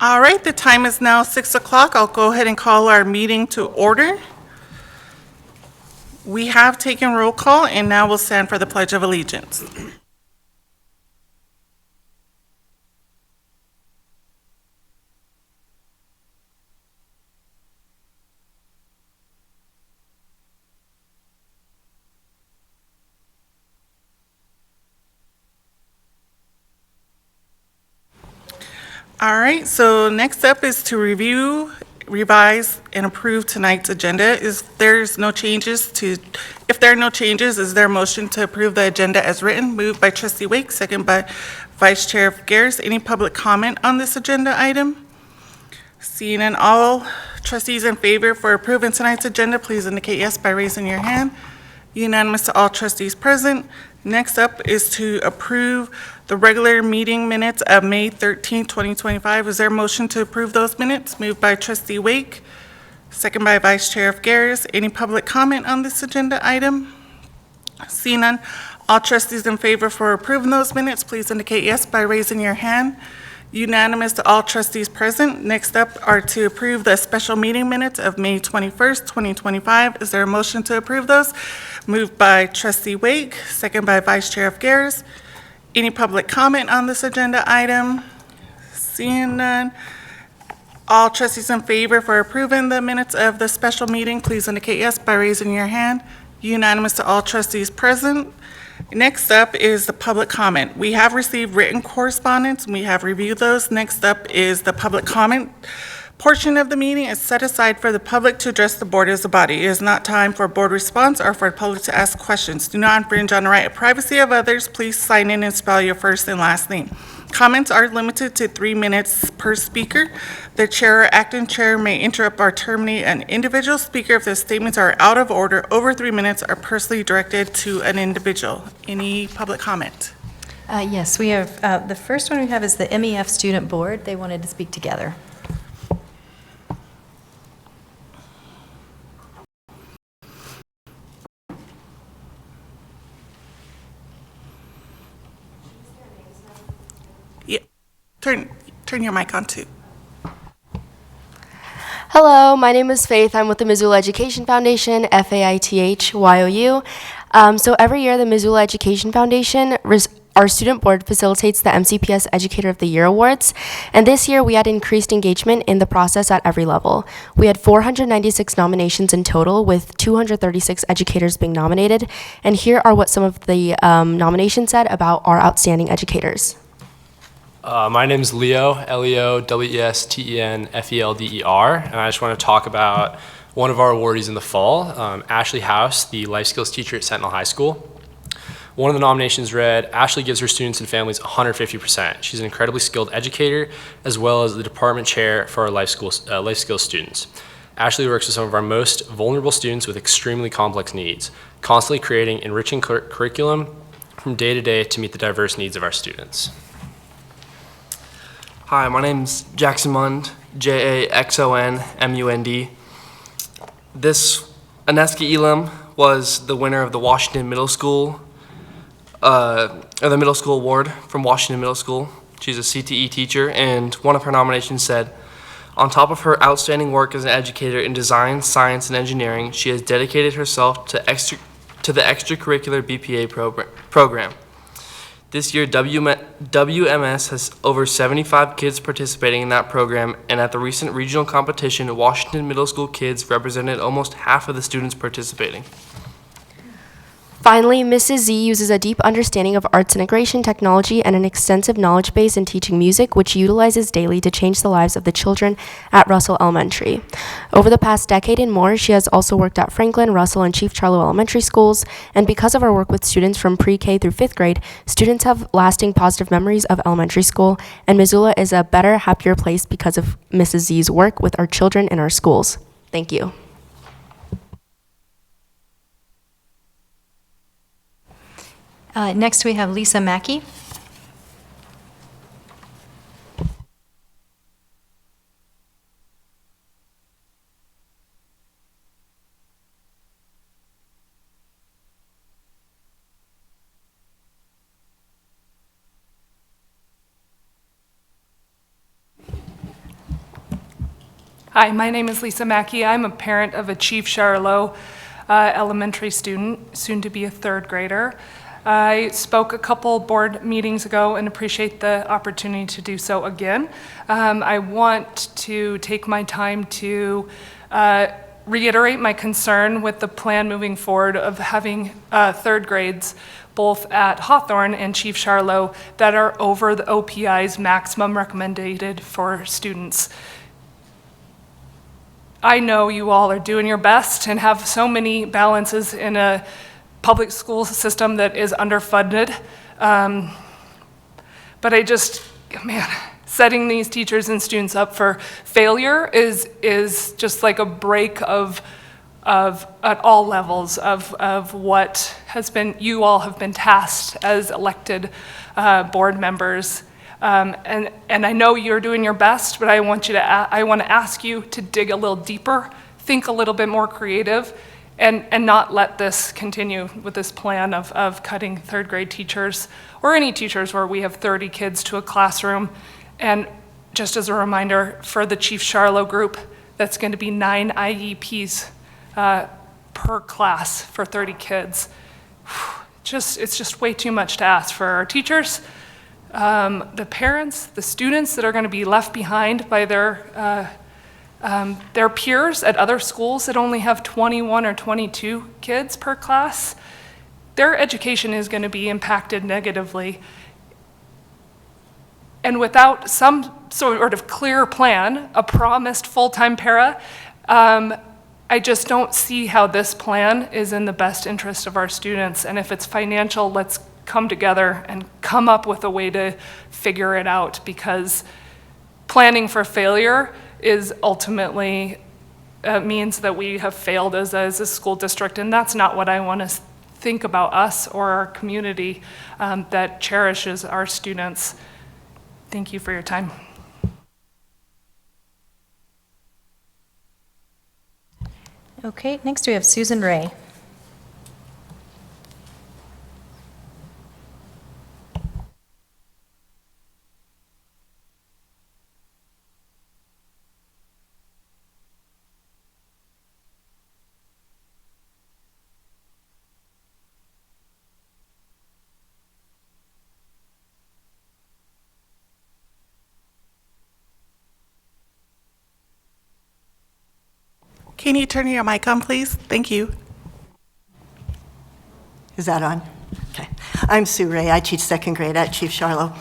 All right, the time is now 6 o'clock. I'll go ahead and call our meeting to order. We have taken roll call, and now we'll stand for the Pledge of Allegiance. All right, so next up is to review, revise, and approve tonight's agenda. If there are no changes, is there a motion to approve the agenda as written? Moved by Trustee Wake, second by Vice Chair Garris. Any public comment on this agenda item? Seeing none, all trustees in favor for approving tonight's agenda, please indicate yes by raising your hand. Unanimous to all trustees present. Next up is to approve the regular meeting minutes of May 13, 2025. Is there a motion to approve those minutes? Moved by Trustee Wake, second by Vice Chair Garris. Any public comment on this agenda item? Seeing none, all trustees in favor for approving those minutes, please indicate yes by raising your hand. Unanimous to all trustees present. Next up are to approve the special meeting minutes of May 21st, 2025. Is there a motion to approve those? Moved by Trustee Wake, second by Vice Chair Garris. Any public comment on this agenda item? Seeing none, all trustees in favor for approving the minutes of the special meeting, please indicate yes by raising your hand. Unanimous to all trustees present. Next up is the public comment. We have received written correspondence, and we have reviewed those. Next up is the public comment portion of the meeting is set aside for the public to address the board as a body. It is not time for board response or for the public to ask questions. Do not infringe on the right of privacy of others. Please sign in and spell your first and last name. Comments are limited to 3 minutes per speaker. The chair or acting chair may interrupt or terminate an individual speaker if the statements are out of order, over 3 minutes, or personally directed to an individual. Any public comment? Yes, we have, the first one we have is the MEF Student Board. They wanted to speak together. Yeah, turn your mic on too. Hello, my name is Faith. I'm with the Missoula Education Foundation, FAITH-YOU. So every year, the Missoula Education Foundation, our student board facilitates the MCPS Educator of the Year Awards. And this year, we had increased engagement in the process at every level. We had 496 nominations in total, with 236 educators being nominated. And here are what some of the nominations said about our outstanding educators. My name is Leo, L-E-O-W-E-S-T-E-N-F-E-L-D-E-R, and I just want to talk about one of our awardees in the fall, Ashley House, the life skills teacher at Sentinel High School. One of the nominations read, Ashley gives her students and families 150%. She's an incredibly skilled educator, as well as the department chair for our life skills students. Ashley works with some of our most vulnerable students with extremely complex needs, constantly creating enriching curriculum from day to day to meet the diverse needs of our students. Hi, my name's Jackson Mund, Jaxonmund. This Aneska Elam was the winner of the Washington Middle School, or the Middle School Award from Washington Middle School. She's a CTE teacher, and one of her nominations said, on top of her outstanding work as an educator in design, science, and engineering, she has dedicated herself to the extracurricular BPA program. This year, WMS has over 75 kids participating in that program, and at the recent regional competition, Washington Middle School kids represented almost half of the students participating. Finally, Mrs. Z uses a deep understanding of arts integration technology and an extensive knowledge base in teaching music, which she utilizes daily to change the lives of the children at Russell Elementary. Over the past decade and more, she has also worked at Franklin, Russell, and Chief Charlo Elementary schools, and because of her work with students from pre-K through 5th grade, students have lasting positive memories of elementary school, and Missoula is a better, happier place because of Mrs. Z's work with our children in our schools. Thank you. Next, we have Lisa Mackey. Hi, my name is Lisa Mackey. I'm a parent of a Chief Charlot elementary student, soon to be a third grader. I spoke a couple board meetings ago and appreciate the opportunity to do so again. I want to take my time to reiterate my concern with the plan moving forward of having third grades both at Hawthorne and Chief Charlot that are over the OPI's maximum recommended for students. I know you all are doing your best and have so many balances in a public school system that is underfunded. But I just, man, setting these teachers and students up for failure is just like a break of at all levels of what has been, you all have been tasked as elected board members. And I know you're doing your best, but I want to ask you to dig a little deeper, think a little bit more creative, and not let this continue with this plan of cutting third grade teachers or any teachers where we have 30 kids to a classroom. And just as a reminder, for the Chief Charlot group, that's going to be 9 IEPs per class for 30 kids. It's just way too much to ask for our teachers, the parents, the students that are going to be left behind by their peers at other schools that only have 21 or 22 kids per class. Their education is going to be impacted negatively. And without some sort of clear plan, a promised full-time para, I just don't see how this plan is in the best interest of our students. And if it's financial, let's come together and come up with a way to figure it out, because planning for failure is ultimately means that we have failed as a school district, and that's not what I want to think about us or our community that cherishes our students. Thank you for your time. Okay, next we have Susan Ray. Can you turn your mic on, please? Thank you. Is that on? Okay. I'm Sue Ray. I teach second grade at Chief Charlot.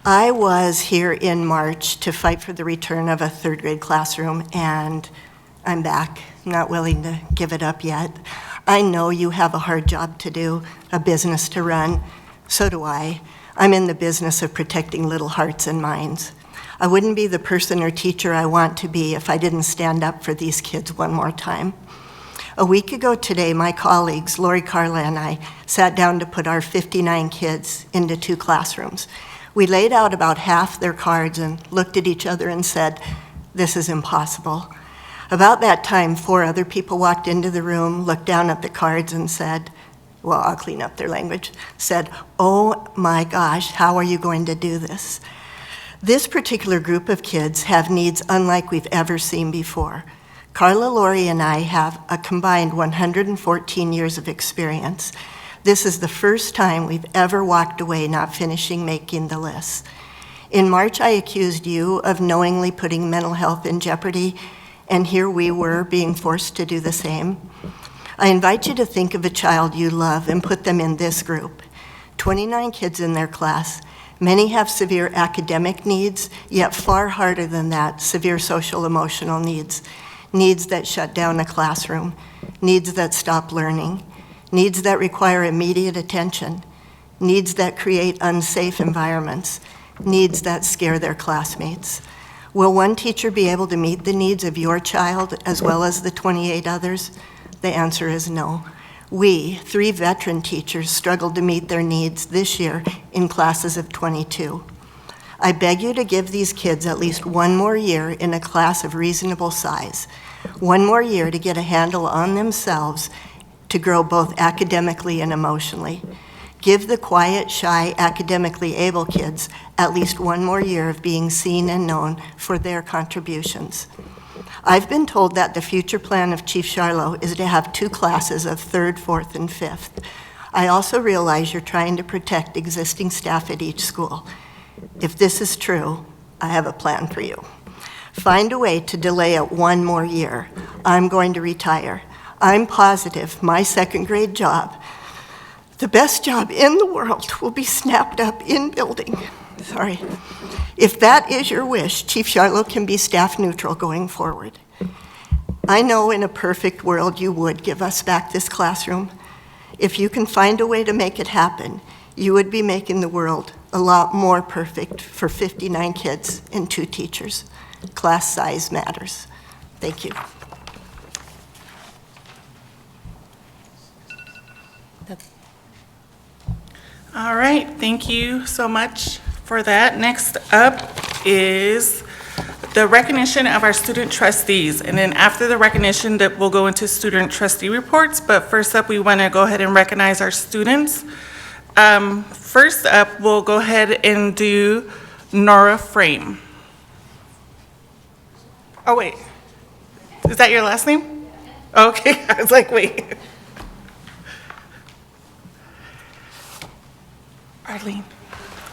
I was here in March to fight for the return of a third grade classroom, and I'm back. I'm not willing to give it up yet. I know you have a hard job to do, a business to run. So do I. I'm in the business of protecting little hearts and minds. I wouldn't be the person or teacher I want to be if I didn't stand up for these kids one more time. A week ago today, my colleagues, Lori, Carla, and I sat down to put our 59 kids into 2 classrooms. We laid out about half their cards and looked at each other and said, "This is impossible." About that time, 4 other people walked into the room, looked down at the cards and said, well, I'll clean up their language, said, "Oh my gosh, how are you going to do this?" This particular group of kids have needs unlike we've ever seen before. Carla, Lori, and I have a combined 114 years of experience. This is the first time we've ever walked away not finishing making the list. In March, I accused you of knowingly putting mental health in jeopardy, and here we were being forced to do the same. I invite you to think of a child you love and put them in this group. 29 kids in their class. Many have severe academic needs, yet far harder than that, severe social emotional needs. Needs that shut down a classroom, needs that stop learning, needs that require immediate attention, needs that create unsafe environments, needs that scare their classmates. Will one teacher be able to meet the needs of your child as well as the 28 others? The answer is no. We, 3 veteran teachers, struggled to meet their needs this year in classes of 22. I beg you to give these kids at least 1 more year in a class of reasonable size, 1 more year to get a handle on themselves, to grow both academically and emotionally. Give the quiet, shy, academically able kids at least 1 more year of being seen and known for their contributions. I've been told that the future plan of Chief Charlo is to have 2 classes of 3rd, 4th, and 5th. I also realize you're trying to protect existing staff at each school. If this is true, I have a plan for you. Find a way to delay it 1 more year. I'm going to retire. I'm positive my 2nd grade job, the best job in the world, will be snapped up in building. Sorry. If that is your wish, Chief Charlo can be staff neutral going forward. I know in a perfect world you would give us back this classroom. If you can find a way to make it happen, you would be making the world a lot more perfect for 59 kids and 2 teachers. Class size matters. Thank you. All right, thank you so much for that. Next up is the recognition of our student trustees. And then after the recognition, that we'll go into student trustee reports. But first up, we want to go ahead and recognize our students. First up, we'll go ahead and do Nora Frame. Oh, wait. Is that your last name? Okay, I was like, wait.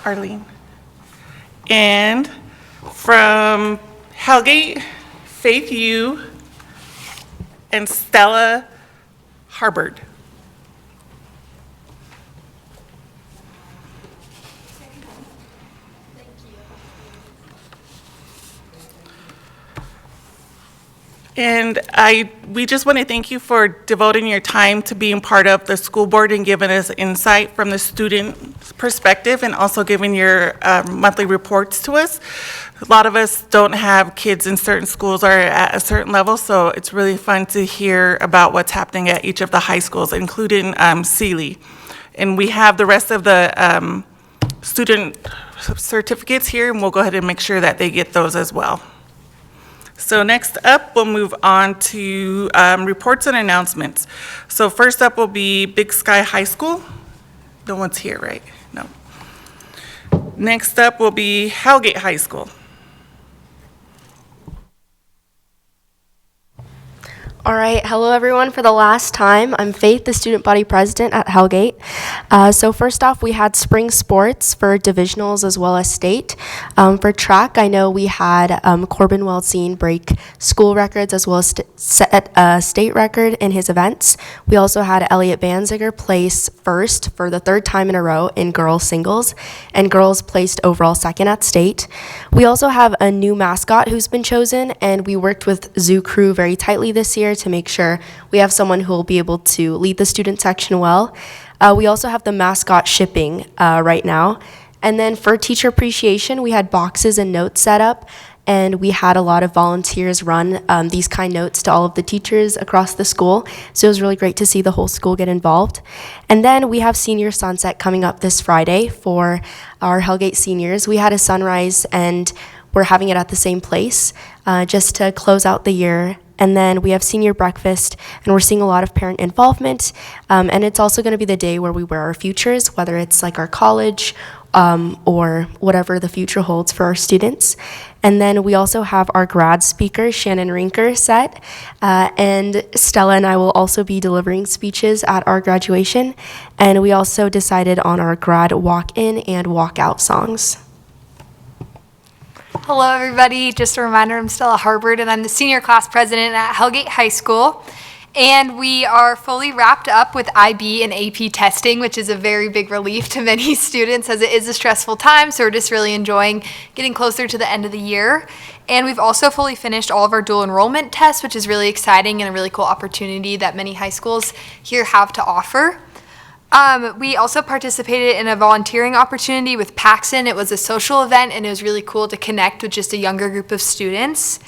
Arlene. And from Hellgate, Faith Yu and Stella Harbord. And we just want to thank you for devoting your time to being part of the school board and giving us insight from the student perspective, and also giving your monthly reports to us. A lot of us don't have kids in certain schools or at a certain level, so it's really fun to hear about what's happening at each of the high schools, including Sealy. And we have the rest of the student certificates here, and we'll go ahead and make sure that they get those as well. So next up, we'll move on to reports and announcements. So first up will be Big Sky High School. No one's here, right? No. Next up will be Hellgate High School. All right, hello everyone. For the last time, I'm Faith, the student body president at Hellgate. So first off, we had spring sports for divisionals as well as state. For track, I know we had Corbin Welsine break school records as well as set a state record in his events. We also had Elliot Banziger place first for the 3rd time in a row in girls singles, and girls placed overall 2nd at state. We also have a new mascot who's been chosen, and we worked with Zoo Crew very tightly this year to make sure we have someone who will be able to lead the student section well. We also have the mascot shipping right now. And then for teacher appreciation, we had boxes and notes set up, and we had a lot of volunteers run these kind notes to all of the teachers across the school. So it was really great to see the whole school get involved. And then we have Senior Sunset coming up this Friday for our Hellgate seniors. We had a sunrise, and we're having it at the same place just to close out the year. And then we have senior breakfast, and we're seeing a lot of parent involvement. And it's also going to be the day where we wear our futures, whether it's like our college or whatever the future holds for our students. And then we also have our grad speaker, Shannon Rinker, set. And Stella and I will also be delivering speeches at our graduation. And we also decided on our grad walk-in and walk-out songs. Hello, everybody. Just a reminder, I'm Stella Harbord, and I'm the senior class president at Hellgate High School. And we are fully wrapped up with IB and AP testing, which is a very big relief to many students as it is a stressful time. So we're just really enjoying getting closer to the end of the year. And we've also fully finished all of our dual enrollment tests, which is really exciting and a really cool opportunity that many high schools here have to offer. We also participated in a volunteering opportunity with Paxson. It was a social event, and it was really cool to connect with just a younger group of students.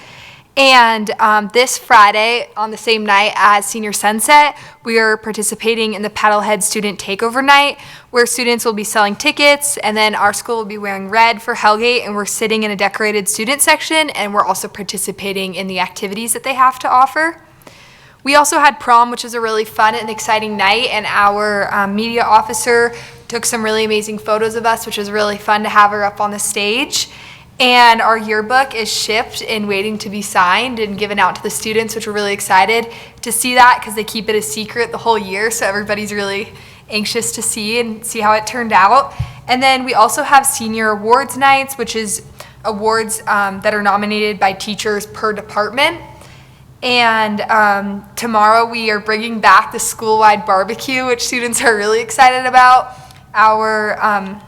And this Friday, on the same night as Senior Sunset, we are participating in the Paddlehead Student Takeover Night, where students will be selling tickets, and then our school will be wearing red for Hellgate, and we're sitting in a decorated student section, and we're also participating in the activities that they have to offer. We also had prom, which was a really fun and exciting night, and our media officer took some really amazing photos of us, which was really fun to have her up on the stage. And our yearbook is shipped and waiting to be signed and given out to the students, which we're really excited to see that because they keep it a secret the whole year. So everybody's really anxious to see how it turned out. And then we also have senior awards nights, which is awards that are nominated by teachers per department. And tomorrow we are bringing back the school-wide barbecue, which students are really excited about. Our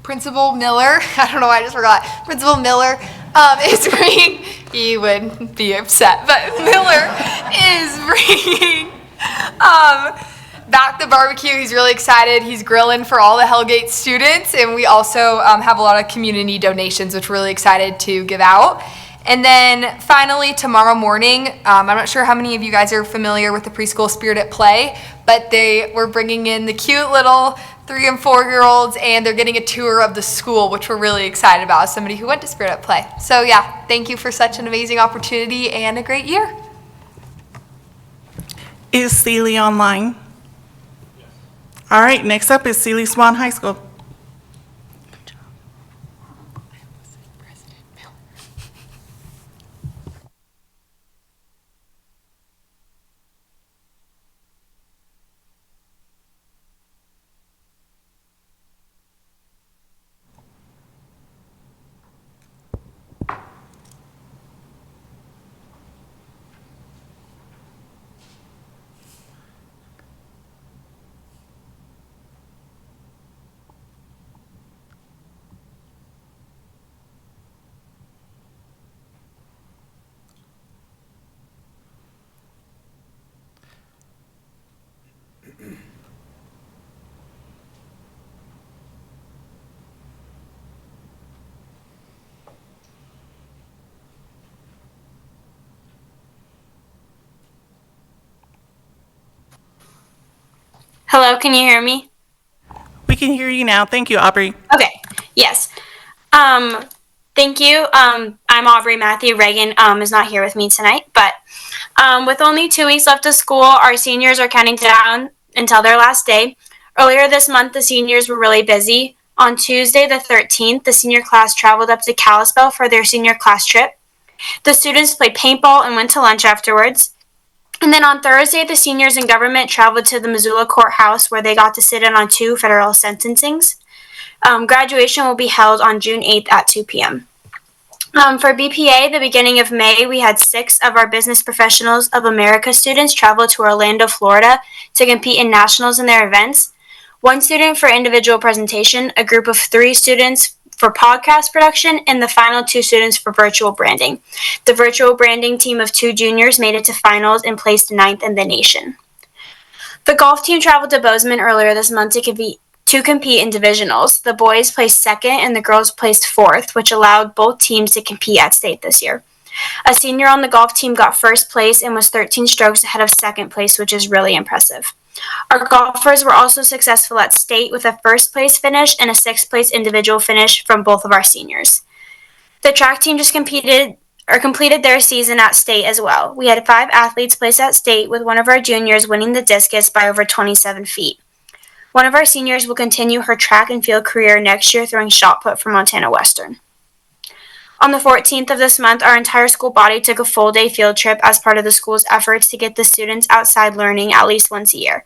Principal Miller, I don't know why I just forgot, Principal Miller is bringing, he would be upset, but Miller is bringing back the barbecue. He's really excited. He's grilling for all the Hellgate students, and we also have a lot of community donations, which we're really excited to give out. And then finally, tomorrow morning, I'm not sure how many of you guys are familiar with the preschool Spirit at Play, but we're bringing in the cute little 3- and 4-year-olds, and they're getting a tour of the school, which we're really excited about as somebody who went to Spirit at Play. So yeah, thank you for such an amazing opportunity and a great year. Is Sealy online? All right, next up is Sealy Swan High School. Hello, can you hear me? We can hear you now. Thank you, Aubrey. Okay, yes. Thank you. I'm Aubrey. Matthew Reagan is not here with me tonight, but with only 2 weeks left of school, our seniors are counting down until their last day. Earlier this month, the seniors were really busy. On Tuesday, the 13th, the senior class traveled up to Kalispell for their senior class trip. The students played paintball and went to lunch afterwards. And then on Thursday, the seniors in government traveled to the Missoula courthouse where they got to sit in on 2 federal sentencings. Graduation will be held on June 8th at 2 p.m. For BPA, the beginning of May, we had 6 of our Business Professionals of America students travel to Orlando, Florida to compete in nationals in their events. 1 student for individual presentation, a group of 3 students for podcast production, and the final 2 students for virtual branding. The virtual branding team of 2 juniors made it to finals and placed 9th in the nation. The golf team traveled to Bozeman earlier this month to compete in divisionals. The boys placed 2nd and the girls placed 4th, which allowed both teams to compete at state this year. A senior on the golf team got 1st place and was 13 strokes ahead of 2nd place, which is really impressive. Our golfers were also successful at state with a 1st place finish and a 6th place individual finish from both of our seniors. The track team just completed their season at state as well. We had 5 athletes place at state, with one of our juniors winning the discus by over 27 feet. One of our seniors will continue her track and field career next year throwing shot put for Montana Western. On the 14th of this month, our entire school body took a full-day field trip as part of the school's efforts to get the students outside learning at least once a year.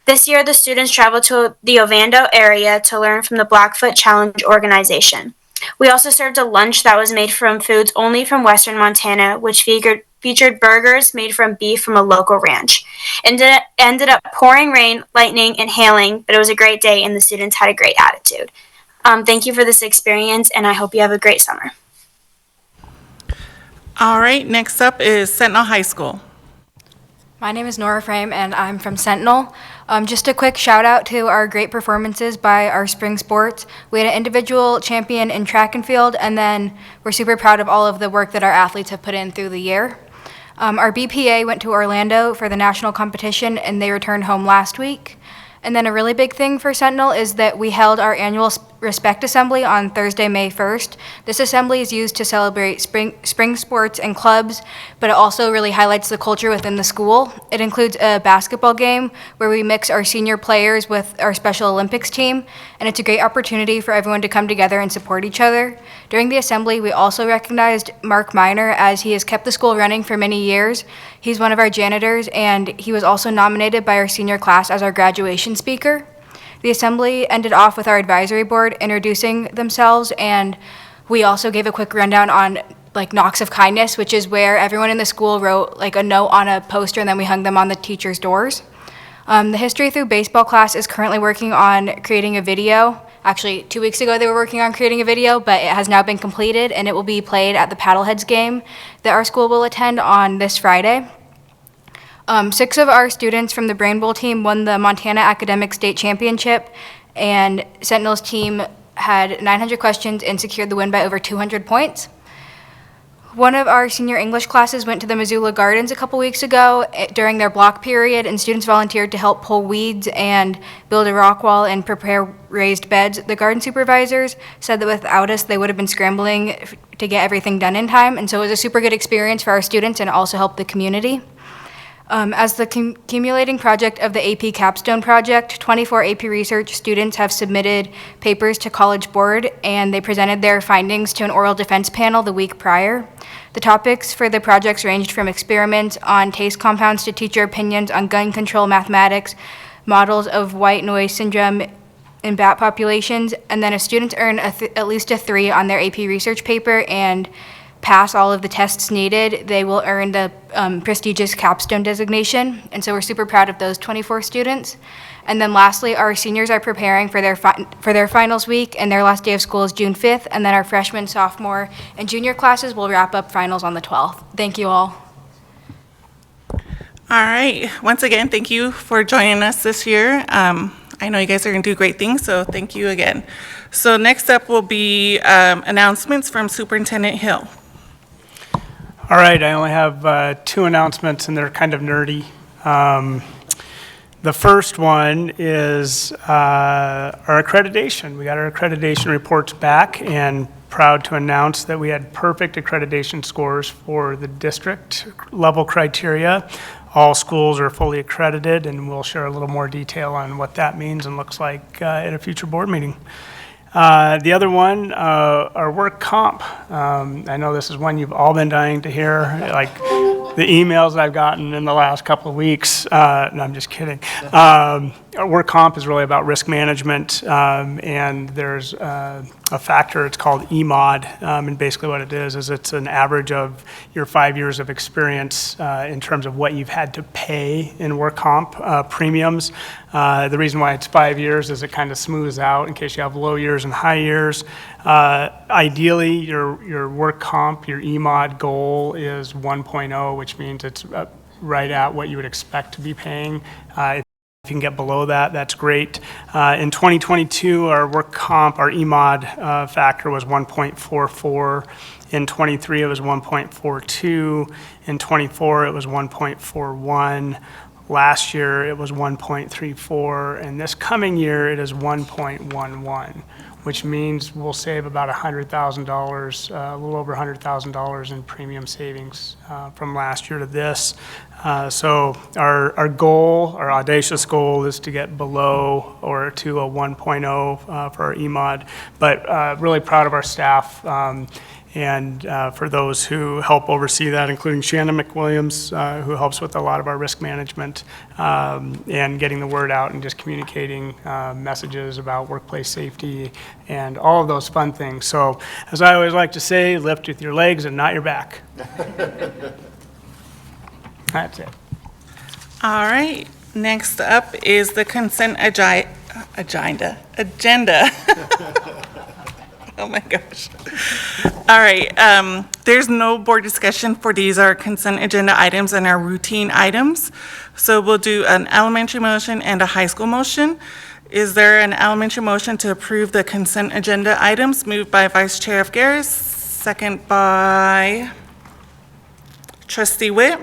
This year, the students traveled to the Ovando area to learn from the Blackfoot Challenge organization. We also served a lunch that was made from foods only from Western Montana, which featured burgers made from beef from a local ranch. And it ended up pouring rain, lightning, and hailing, but it was a great day and the students had a great attitude. Thank you for this experience, and I hope you have a great summer. All right, next up is Sentinel High School. My name is Nora Frame, and I'm from Sentinel. Just a quick shout out to our great performances by our spring sports. We had an individual champion in track and field, and then we're super proud of all of the work that our athletes have put in through the year. Our BPA went to Orlando for the national competition, and they returned home last week. And then a really big thing for Sentinel is that we held our annual Respect Assembly on Thursday, May 1st. This assembly is used to celebrate spring sports and clubs, but it also really highlights the culture within the school. It includes a basketball game where we mix our senior players with our Special Olympics team, and it's a great opportunity for everyone to come together and support each other. During the assembly, we also recognized Mark Miner, as he has kept the school running for many years. He's one of our janitors, and he was also nominated by our senior class as our graduation speaker. The assembly ended off with our advisory board introducing themselves, and we also gave a quick rundown on knocks of kindness, which is where everyone in the school wrote a note on a poster, and then we hung them on the teachers' doors. The History Through Baseball class is currently working on creating a video. Actually, 2 weeks ago they were working on creating a video, but it has now been completed, and it will be played at the Paddleheads game that our school will attend on this Friday. 6 of our students from the Brain Bowl team won the Montana Academic State Championship, and Sentinel's team had 900 questions and secured the win by over 200 points. One of our senior English classes went to the Missoula Gardens a couple weeks ago during their block period, and students volunteered to help pull weeds and build a rock wall and prepare raised beds. The garden supervisors said that without us, they would have been scrambling to get everything done in time, and so it was a super good experience for our students and also helped the community. As the accumulating project of the AP Capstone Project, 24 AP Research students have submitted papers to College Board, and they presented their findings to an oral defense panel the week prior. The topics for the projects ranged from experiments on taste compounds to teacher opinions on gun control mathematics, models of white noise syndrome in bat populations, and then if students earn at least a 3 on their AP Research paper and pass all of the tests needed, they will earn the prestigious capstone designation. And so we're super proud of those 24 students. And then lastly, our seniors are preparing for their finals week, and their last day of school is June 5th. And then our freshman, sophomore, and junior classes will wrap up finals on the 12th. Thank you all. All right. Once again, thank you for joining us this year. I know you guys are going to do great things, so thank you again. So next up will be announcements from Superintendent Hill. All right, I only have 2 announcements, and they're kind of nerdy. The first one is our accreditation. We got our accreditation reports back, and proud to announce that we had perfect accreditation scores for the district level criteria. All schools are fully accredited, and we'll share a little more detail on what that means and looks like at a future board meeting. The other one, our work comp. I know this is one you've all been dying to hear, like the emails I've gotten in the last couple of weeks. No, I'm just kidding. Our work comp is really about risk management, and there's a factor, it's called EMOD, and basically what it is it's an average of your 5 years of experience in terms of what you've had to pay in work comp premiums. The reason why it's 5 years is it kind of smooths out in case you have low years and high years. Ideally, your work comp, your EMOD goal is 1.0, which means it's right at what you would expect to be paying. If you can get below that, that's great. In 2022, our work comp, our EMOD factor was 1.44. In 23, it was 1.42. In 24, it was 1.41. Last year, it was 1.34. And this coming year, it is 1.11, which means we'll save about $100,000, a little over $100,000 in premium savings from last year to this. So our goal, our audacious goal, is to get below or to a 1.0 for our EMOD. But really proud of our staff and for those who help oversee that, including Shannon McWilliams, who helps with a lot of our risk management and getting the word out and just communicating messages about workplace safety and all of those fun things. So as I always like to say, lift with your legs and not your back. That's it. All right. Next up is the consent agenda. Oh my gosh. All right. There's no board discussion for these. Our consent agenda items and our routine items. So we'll do an elementary motion and a high school motion. Is there an elementary motion to approve the consent agenda items? Moved by Vice Chair Garris, second by Trustee Witt.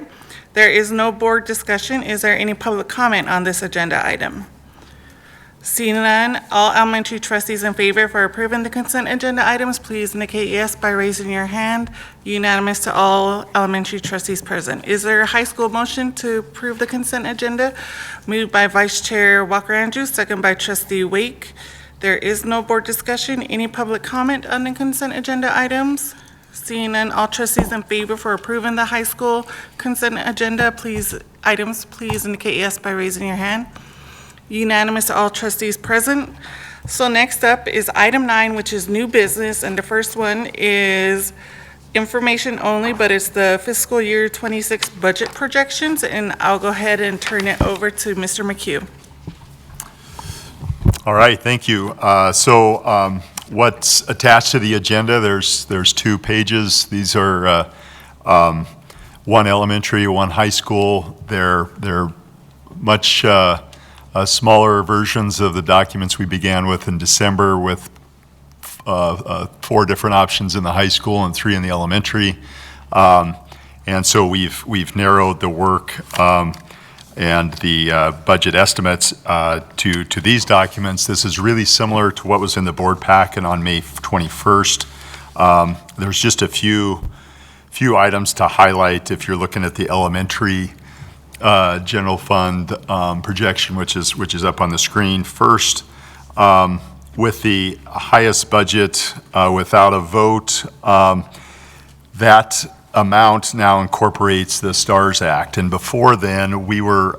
There is no board discussion. Is there any public comment on this agenda item? Seeing none, all elementary trustees in favor for approving the consent agenda items, please indicate yes by raising your hand. Unanimous to all elementary trustees present. Is there a high school motion to approve the consent agenda? Moved by Vice Chair Walker Andrews, second by Trustee Wake. There is no board discussion. Any public comment on the consent agenda items? Seeing none, all trustees in favor for approving the high school consent agenda, please indicate yes by raising your hand. Unanimous to all trustees present. So next up is item 9, which is new business, and the first one is information only, but it's the fiscal year 26 budget projections, and I'll go ahead and turn it over to Mr. McHugh. All right, thank you. What's attached to the agenda, there's 2 pages. These are one elementary, one high school. They're much smaller versions of the documents we began with in December, with 4 different options in the high school and 3 in the elementary. And so we've narrowed the work and the budget estimates to these documents. This is really similar to what was in the board packet on May 21st. There's just a few items to highlight if you're looking at the elementary general fund projection, which is up on the screen. First, with the highest budget without a vote, that amount now incorporates the STARS Act. And before then, we were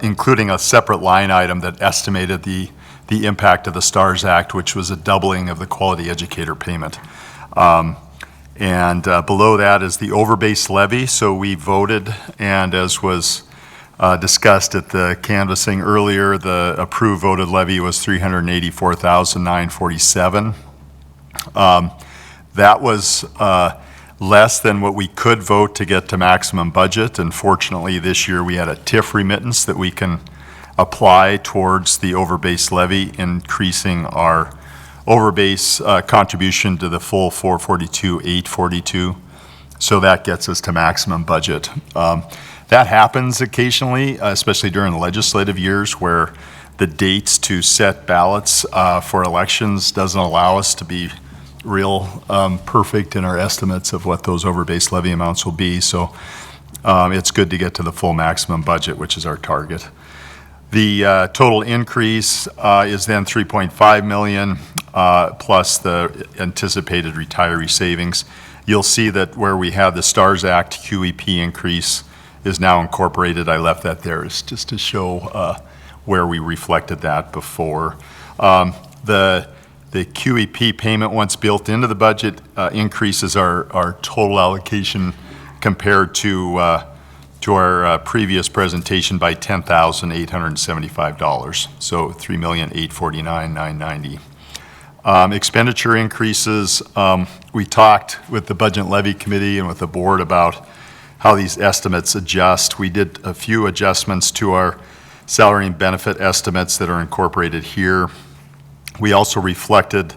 including a separate line item that estimated the impact of the STARS Act, which was a doubling of the quality educator payment. And below that is the overbase levy. So we voted, and as was discussed at the canvassing earlier, the approved voted levy was $384,947. That was less than what we could vote to get to maximum budget. And fortunately, this year we had a TIF remittance that we can apply towards the overbase levy, increasing our overbase contribution to the full 442,842. So that gets us to maximum budget. That happens occasionally, especially during legislative years where the dates to set ballots for elections doesn't allow us to be real perfect in our estimates of what those overbase levy amounts will be. So it's good to get to the full maximum budget, which is our target. The total increase is then 3.5 million plus the anticipated retiree savings. You'll see that where we have the STARS Act QEP increase is now incorporated. I left that there just to show where we reflected that before. The QEP payment, once built into the budget, increases our total allocation compared to our previous presentation by $10,875. So $3,849,990. Expenditure increases. We talked with the Budget and Levy Committee and with the board about how these estimates adjust. We did a few adjustments to our salary and benefit estimates that are incorporated here. We also reflected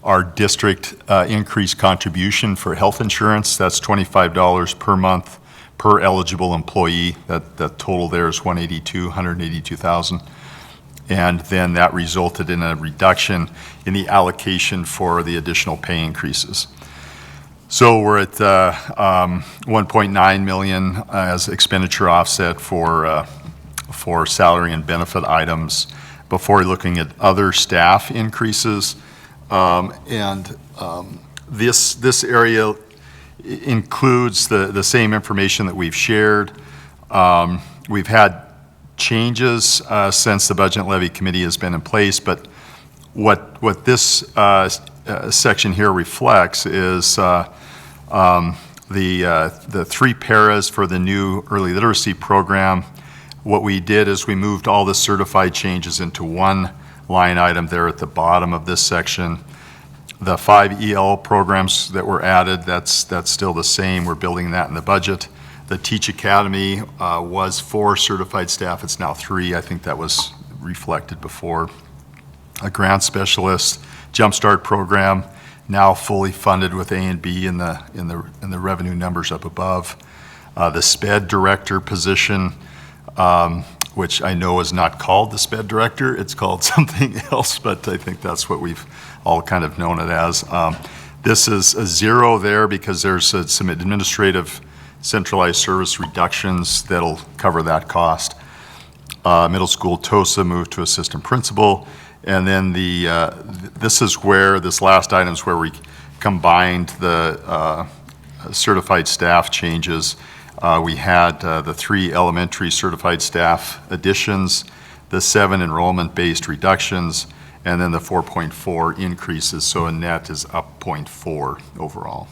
our district increased contribution for health insurance. That's $25 per month per eligible employee. That total there is $182,000. And then that resulted in a reduction in the allocation for the additional pay increases. So we're at 1.9 million as expenditure offset for salary and benefit items before looking at other staff increases. This area includes the same information that we've shared. We've had changes since the Budget and Levy Committee has been in place, but what this section here reflects is the 3 paras for the new early literacy program. What we did is we moved all the certified changes into one line item there at the bottom of this section. The 5 EL programs that were added, that's still the same. We're building that in the budget. The Teach Academy was 4 certified staff. It's now 3. I think that was reflected before. A grant specialist Jumpstart program, now fully funded with A and B in the revenue numbers up above. The SPED director position which I know is not called the SPED director. It's called something else, but I think that's what we've all kind of known it as. This is a zero there because there's some administrative centralized service reductions that'll cover that cost. Middle school TOSA moved to assistant principal. And then this last item is where we combined the certified staff changes. We had the 3 elementary certified staff additions, the 7 enrollment-based reductions, and then the 4.4 increases, so a net is up 0.4 overall.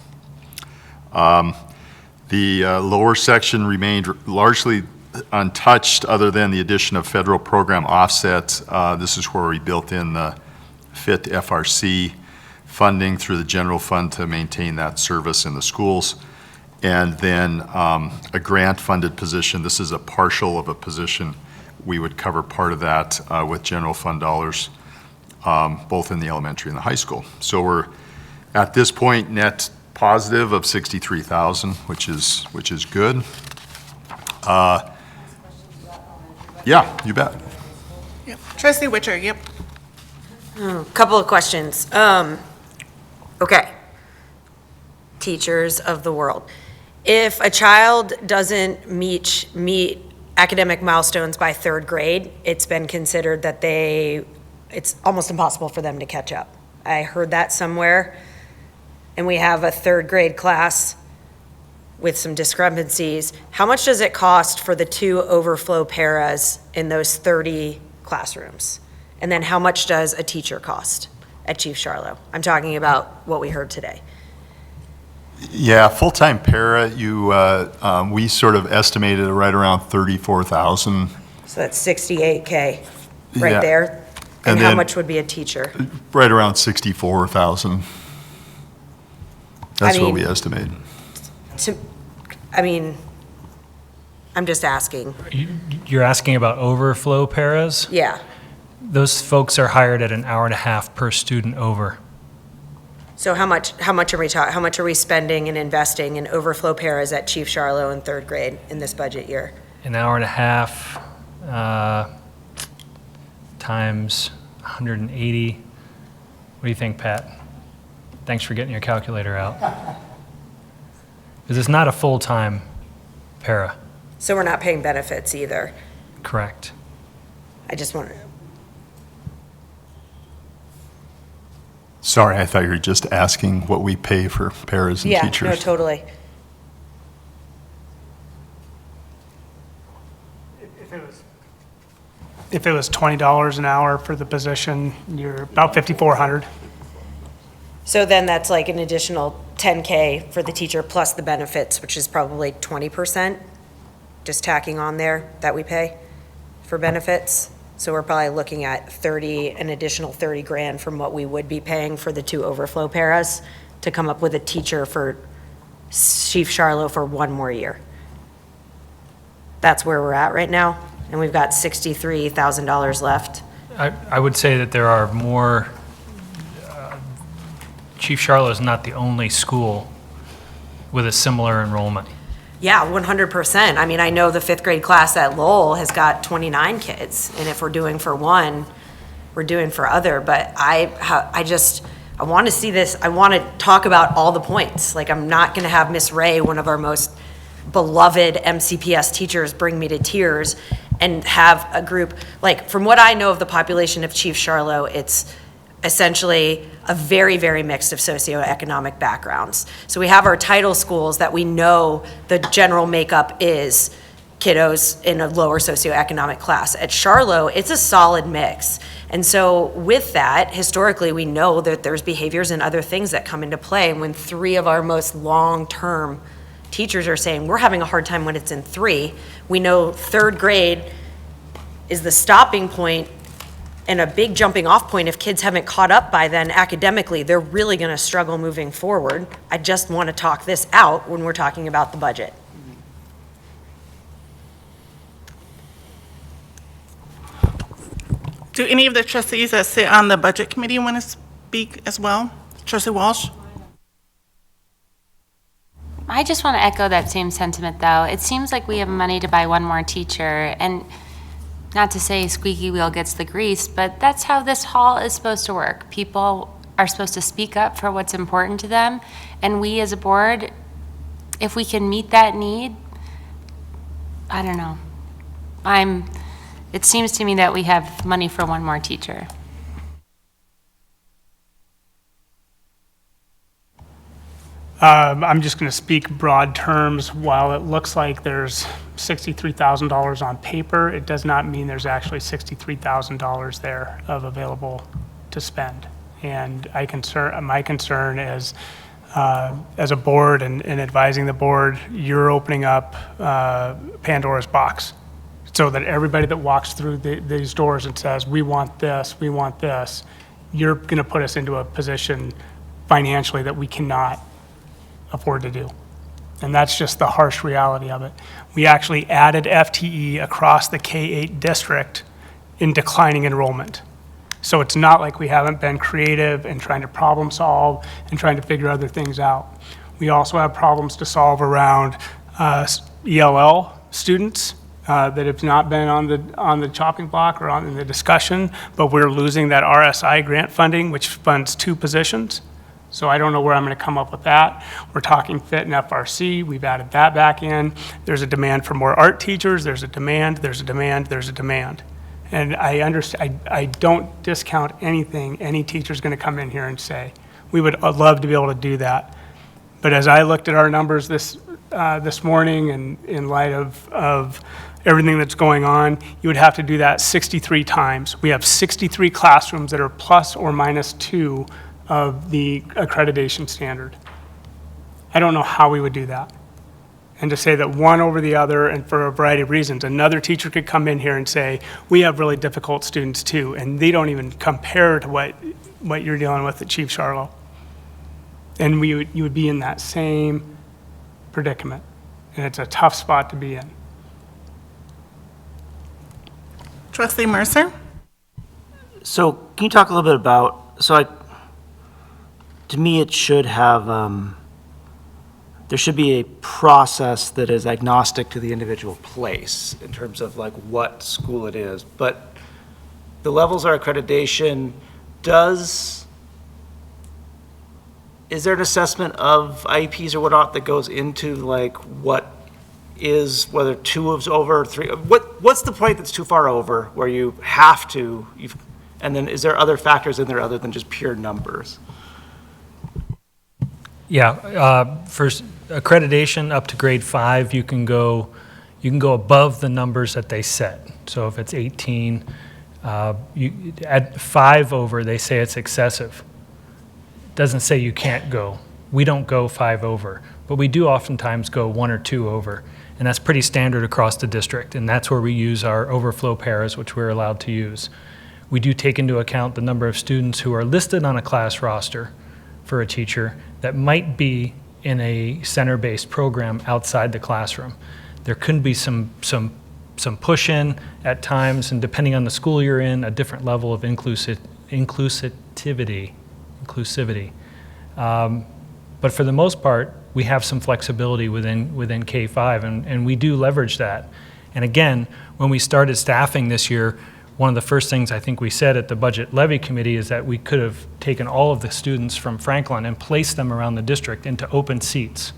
The lower section remained largely untouched other than the addition of federal program offsets. This is where we built in the FIT FRC funding through the general fund to maintain that service in the schools. And then a grant-funded position. This is a partial of a position. We would cover part of that with general fund dollars, both in the elementary and the high school. So we're at this point net positive of 63,000, which is good. Yeah, you bet. Yep. Trustee Witcher, yep. Couple of questions. Okay. Teachers of the world. If a child doesn't meet academic milestones by 3rd grade, it's been considered that it's almost impossible for them to catch up. I heard that somewhere. And we have a 3rd grade class with some discrepancies. How much does it cost for the 2 overflow paras in those 30 classrooms? And then how much does a teacher cost at Chief Charlo? I'm talking about what we heard today. Yeah, full-time para, we sort of estimated it right around 34,000. So that's 68K right Yeah. there. And how then much would be a teacher? Right around 64,000. That's what we estimated. I'm just asking. You're asking about overflow paras? Yeah. Those folks are hired at an hour and a half per student over. So how much are we spending and investing in overflow paras at Chief Charlo in 3rd grade in this budget year? An hour and a half times 180. What do you think, Pat? Thanks for getting your calculator out. Because it's not a full-time para. So we're not paying benefits either. Correct. I just want to. Sorry, I thought you were just asking what we pay for paras and teachers. Yeah, no, totally. If it was $20 an hour for the position, you're about 5,400. So then that's like an additional 10K for the teacher plus the benefits, which is probably 20%, just tacking on there that we pay for benefits. So we're probably looking at an additional 30 grand from what we would be paying for the 2 overflow paras to come up with a teacher for Chief Charlo for 1 more year. That's where we're at right now, and we've got $63,000 left. I would say that there are more. Chief Charlo is not the only school with a similar enrollment. Yeah, 100%. I mean, I know the 5th grade class at Lowell has got 29 kids, and if we're doing for one, we're doing for other. But I want to see this. I want to talk about all the points. Like, I'm not going to have Miss Ray, one of our most beloved MCPS teachers, bring me to tears and have a group. Like, from what I know of the population of Chief Charlo, it's essentially a very, very mixed of socioeconomic backgrounds. So we have our title schools that we know the general makeup is kiddos in a lower socioeconomic class. At Charlo, it's a solid mix. And so with that, historically, we know that there's behaviors and other things that come into play. And when 3 of our most long-term teachers are saying, we're having a hard time when it's in 3, we know 3rd grade is the stopping point and a big jumping off point. If kids haven't caught up by then academically, they're really going to struggle moving forward. I just want to talk this out when we're talking about the budget. Do any of the trustees that sit on the budget committee want to speak as well? Trustee Walsh? I just want to echo that same sentiment, though. It seems like we have money to buy 1 more teacher, and not to say squeaky wheel gets the grease, but that's how this hall is supposed to work. People are supposed to speak up for what's important to them, and we as a board, if we can meet that need, I don't know. It seems to me that we have money for one more teacher. I'm just going to speak broad terms. While it looks like there's $63,000 on paper, it does not mean there's actually $63,000 there of available to spend. And my concern is, as a board and advising the board, you're opening up Pandora's box, so that everybody that walks through these doors and says, we want this, you're going to put us into a position financially that we cannot afford to do. And that's just the harsh reality of it. We actually added FTE across the K-8 district in declining enrollment. So it's not like we haven't been creative and trying to problem solve and trying to figure other things out. We also have problems to solve around ELL students that have not been on the chopping block or in the discussion, but we're losing that RSI grant funding, which funds 2 positions. So I don't know where I'm going to come up with that. We're talking FIT and FRC. We've added that back in. There's a demand for more art teachers. There's a demand. And I understand. I don't discount anything any teacher's going to come in here and say. We would love to be able to do that. But as I looked at our numbers this morning, and in light of everything that's going on, you would have to do that 63 times. We have 63 classrooms that are plus or minus 2 of the accreditation standard. I don't know how we would do that. And to say that one over the other, and for a variety of reasons, another teacher could come in here and say, we have really difficult students too, and they don't even compare to what you're dealing with at Chief Charlo. And you would be in that same predicament, and it's a tough spot to be in. Trustee Mercer? So can you talk a little bit about, to me, it should have, there should be a process that is agnostic to the individual place in terms of like what school it is. But the levels of accreditation, is there an assessment of IEPs or whatnot that goes into like what is, whether 2 is over, 3, what's the point that's too far over where you have to, and then is there other factors in there other than just pure numbers? Yeah, for accreditation up to grade 5, you can go above the numbers that they set. So if it's 18, at 5 over, they say it's excessive. Doesn't say you can't go. We don't go 5 over, but we do oftentimes go 1 or 2 over, and that's pretty standard across the district, and that's where we use our overflow paras, which we're allowed to use. We do take into account the number of students who are listed on a class roster for a teacher that might be in a center-based program outside the classroom. There could be some push-in at times, and depending on the school you're in, a different level of inclusivity. But for the most part, we have some flexibility within K-5, and we do leverage that. And again, when we started staffing this year, one of the first things I think we said at the Budget Levy Committee is that we could have taken all of the students from Franklin and placed them around the district into open seats.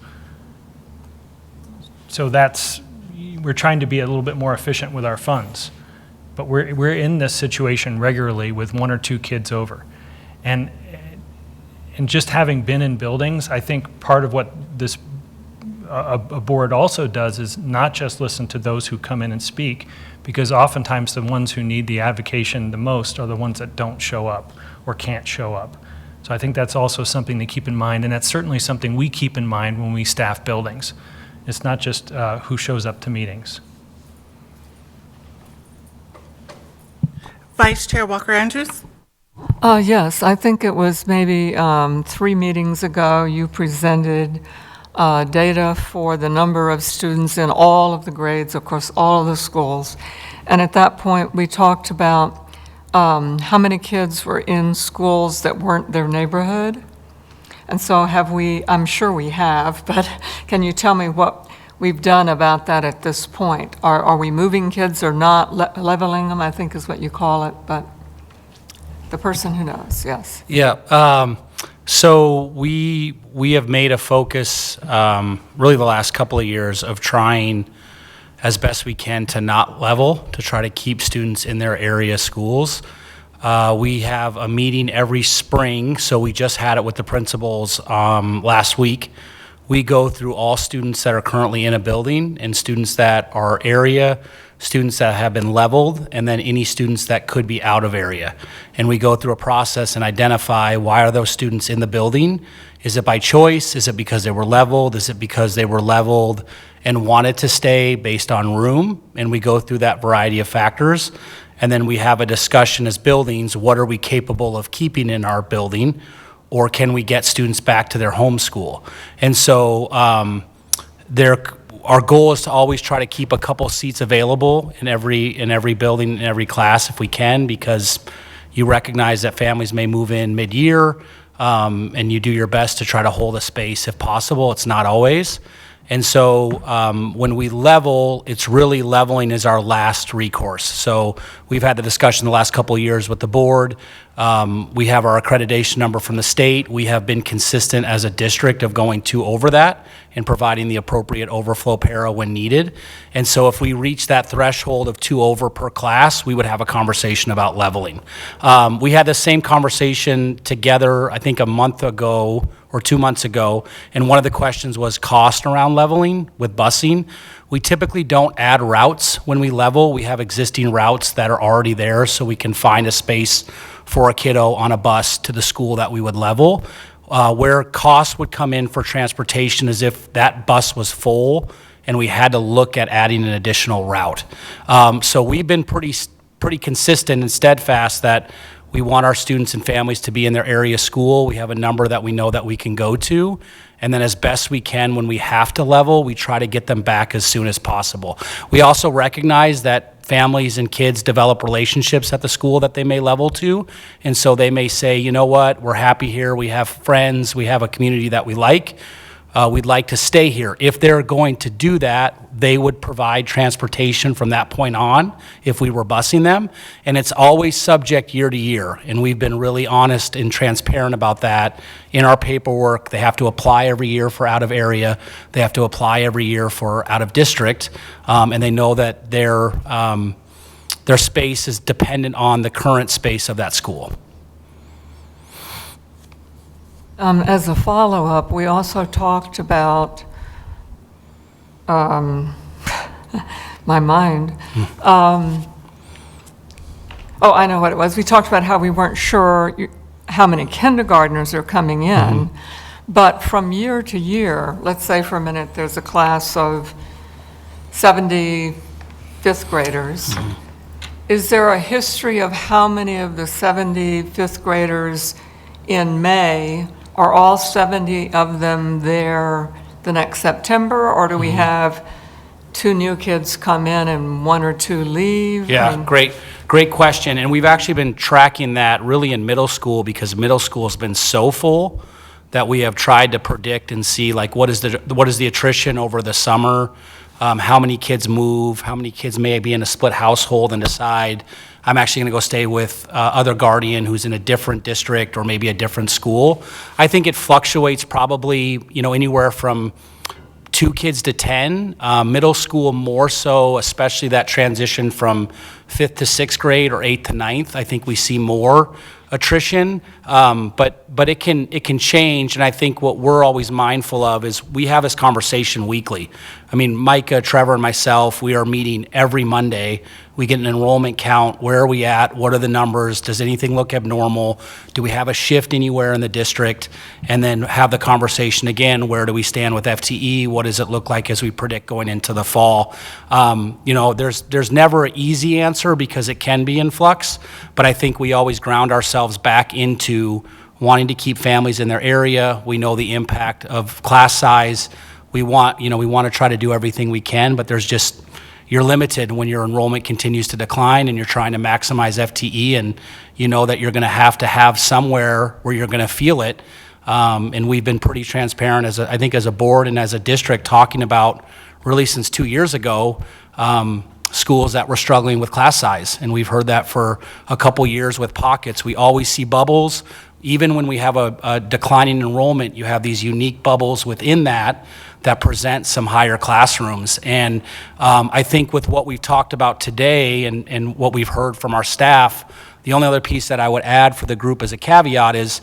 So we're trying to be a little bit more efficient with our funds. But we're in this situation regularly with 1 or 2 kids over. And just having been in buildings, I think part of what this a board also does is not just listen to those who come in and speak, because oftentimes the ones who need the advocation the most are the ones that don't show up or can't show up. So I think that's also something to keep in mind, and that's certainly something we keep in mind when we staff buildings. It's not just who shows up to meetings. Vice Chair Walker-Andrews? Yes, I think it was maybe 3 meetings ago you presented data for the number of students in all of the grades across all of the schools. And at that point, we talked about how many kids were in schools that weren't their neighborhood. And so have we, I'm sure we have, but can you tell me what we've done about that at this point. Are we moving kids or not, leveling them, I think is what you call it, but the person who knows, yes. Yeah, so we have made a focus, really the last couple of years, of trying as best we can to not level, to try to keep students in their area schools. We have a meeting every spring, so we just had it with the principals last week. We go through all students that are currently in a building and students that are area, students that have been leveled, and then any students that could be out of area. And we go through a process and identify, why are those students in the building? Is it by choice? Is it because they were leveled? Is it because they were leveled and wanted to stay based on room? And we go through that variety of factors. And then we have a discussion as buildings, what are we capable of keeping in our building? Or can we get students back to their home school? And so our goal is to always try to keep a couple seats available in every building, in every class if we can, because you recognize that families may move in mid-year, and you do your best to try to hold a space if possible. It's not always. And so when we level, it's really leveling is our last recourse. So we've had the discussion the last couple of years with the board. We have our accreditation number from the state. We have been consistent as a district of going 2 over that and providing the appropriate overflow para when needed. And so if we reach that threshold of 2 over per class, we would have a conversation about leveling. We had the same conversation together, I think a month ago or 2 months ago, and one of the questions was cost around leveling with busing. We typically don't add routes when we level. We have existing routes that are already there, so we can find a space for a kiddo on a bus to the school that we would level. Where costs would come in for transportation is if that bus was full and we had to look at adding an additional route. So we've been pretty consistent and steadfast that we want our students and families to be in their area school. We have a number that we know that we can go to. And then as best we can, when we have to level, we try to get them back as soon as possible. We also recognize that families and kids develop relationships at the school that they may level to. And so they may say, you know what, we're happy here, we have friends, we have a community that we like. We'd like to stay here. If they're going to do that, they would provide transportation from that point on if we were busing them. And it's always subject year to year. And we've been really honest and transparent about that in our paperwork. They have to apply every year for out of area. They have to apply every year for out of district. And they know that their space is dependent on the current space of that school. As a follow-up, we also talked about, my mind. Oh, I know what it was. We talked about how we weren't sure how many kindergartners are coming in, but from year to year, let's say for a minute there's a class of 70 fifth graders. Is there a history of how many of the 70 fifth graders in May are all 70 of them there the next September, or do we have 2 new kids come in and 1 or 2 leave? Yeah, great question. And we've actually been tracking that really in middle school, because middle school has been so full that we have tried to predict and see, like, what is the attrition over the summer, how many kids move, how many kids may be in a split household and decide, I'm actually going to go stay with other guardian who's in a different district or maybe a different school. I think it fluctuates probably, anywhere from 2 kids to 10. Middle school more so, especially that transition from 5th to 6th grade or 8th to 9th. I think we see more attrition, but it can change. And I think what we're always mindful of is we have this conversation weekly. I mean, Micah, Trevor, and myself, we are meeting every Monday. We get an enrollment count. Where are we at? What are the numbers? Does anything look abnormal? Do we have a shift anywhere in the district? And then have the conversation again, where do we stand with FTE? What does it look like as we predict going into the fall? There's never an easy answer because it can be in flux, but I think we always ground ourselves back into wanting to keep families in their area. We know the impact of class size. We want to try to do everything we can, but you're limited when your enrollment continues to decline and you're trying to maximize FTE, and you know that you're going to have somewhere where you're going to feel it. And we've been pretty transparent I think as a board and as a district talking about really since 2 years ago, schools that were struggling with class size. And we've heard that for a couple years with pockets. We always see bubbles. Even when we have a declining enrollment, you have these unique bubbles within that present some higher classrooms. And I think with what we've talked about today and what we've heard from our staff, the only other piece that I would add for the group as a caveat is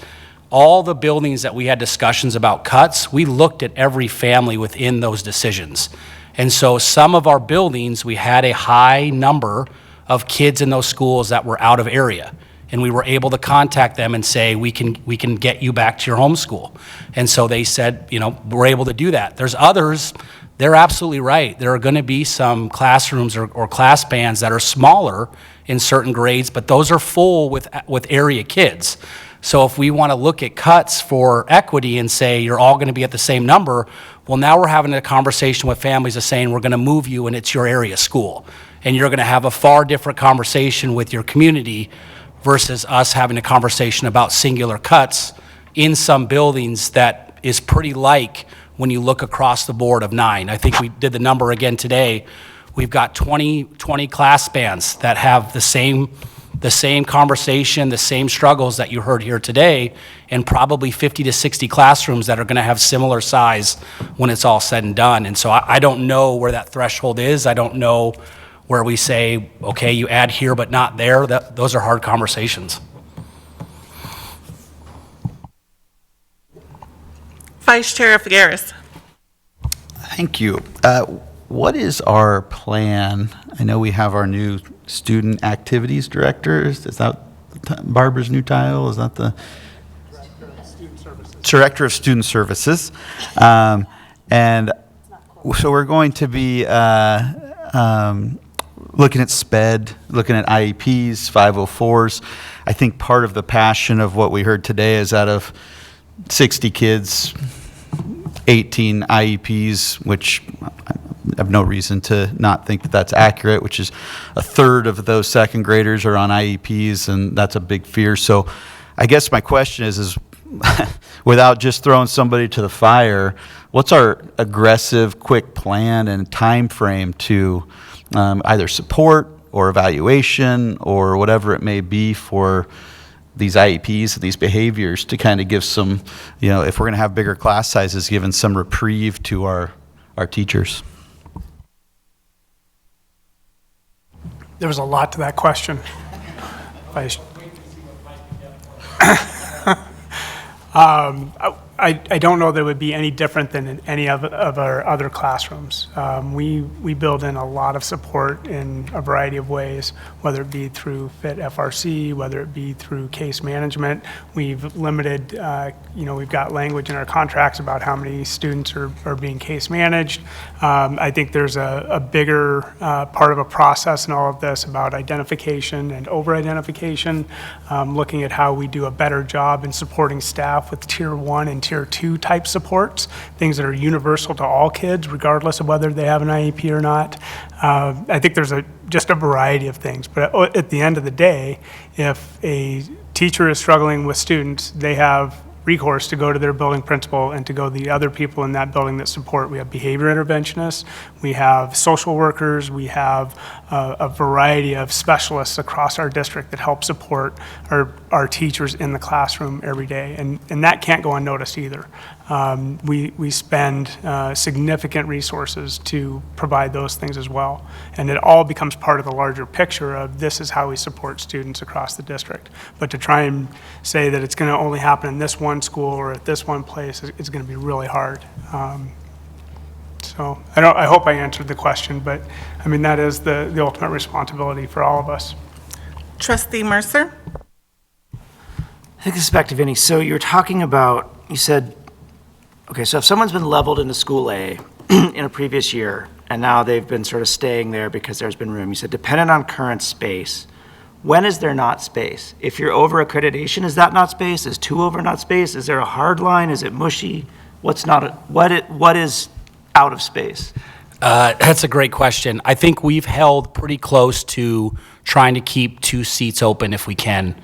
all the buildings that we had discussions about cuts, we looked at every family within those decisions. And so some of our buildings, we had a high number of kids in those schools that were out of area. And we were able to contact them and say, we can get you back to your home school. And so they said, we're able to do that. There's others, they're absolutely right. There are going to be some classrooms or class bands that are smaller in certain grades, but those are full with area kids. So if we want to look at cuts for equity and say you're all going to be at the same number, well, now we're having a conversation with families of saying we're going to move you and it's your area school. And you're going to have a far different conversation with your community versus us having a conversation about singular cuts in some buildings that is pretty like when you look across the board of 9. I think we did the number again today. We've got 20 class bands that have the same conversation, the same struggles that you heard here today, and probably 50 to 60 classrooms that are going to have similar size when it's all said and done. And so I don't know where that threshold is. I don't know where we say, okay, you add here but not there. Those are hard conversations. Vice Chair Figueres. Thank you. What is our plan? I know we have our new student activities director. Is that Barbara's new title? Is that the Director of Student Services? And so we're going to be looking at SPED, looking at IEPs, 504s. I think part of the passion of what we heard today is out of 60 kids, 18 IEPs, which I have no reason to not think that that's accurate, which is a third of those second graders are on IEPs, and that's a big fear. So I guess my question is without just throwing somebody to the fire, what's our aggressive, quick plan and time frame to either support or evaluation or whatever it may be for these IEPs, these behaviors, to kind of give some, if we're going to have bigger class sizes, given some reprieve to our teachers? There was a lot to that question. I don't know that it would be any different than in any of our other classrooms. We build in a lot of support in a variety of ways, whether it be through FIT FRC, whether it be through case management. We've limited, we've got language in our contracts about how many students are being case managed. I think there's a bigger part of a process in all of this about identification and over-identification, looking at how we do a better job in supporting staff with Tier 1 and Tier 2 type supports, things that are universal to all kids, regardless of whether they have an IEP or not. I think there's just a variety of things. But at the end of the day, if a teacher is struggling with students, they have recourse to go to their building principal and to go to the other people in that building that support. We have behavior interventionists, we have social workers, we have a variety of specialists across our district that help support our teachers in the classroom every day. And that can't go unnoticed either. We spend significant resources to provide those things as well. And it all becomes part of the larger picture of this is how we support students across the district. But to try and say that it's going to only happen in this one school or at this one place is going to be really hard. So I hope I answered the question, but I mean, that is the ultimate responsibility for all of us. Trustee Mercer? I think this is back to Vinny. So you're talking about, you said, okay, so if someone's been leveled into school A in a previous year, and now they've been sort of staying there because there's been room, you said dependent on current space. When is there not space? If you're over accreditation, is that not space? Is 2 over not space? Is there a hard line? Is it mushy? What is out of space? That's a great question. I think we've held pretty close to trying to keep 2 seats open if we can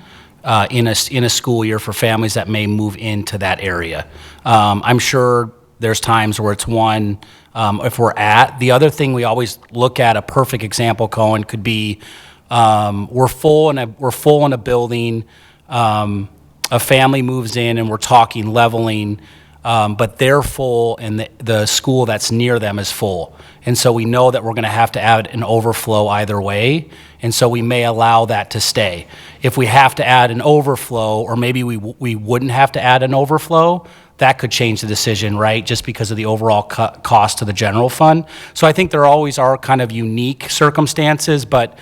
in a school year for families that may move into that area. I'm sure There's times where it's one, if we're at. The other thing we always look at, a perfect example, Cohen, could be we're full in a building, a family moves in and we're talking leveling, but they're full and the school that's near them is full. And so we know that we're going to have to add an overflow either way, and so we may allow that to stay. If we have to add an overflow, or maybe we wouldn't have to add an overflow, that could change the decision, right, just because of the overall cost to the general fund. So I think there always are kind of unique circumstances, but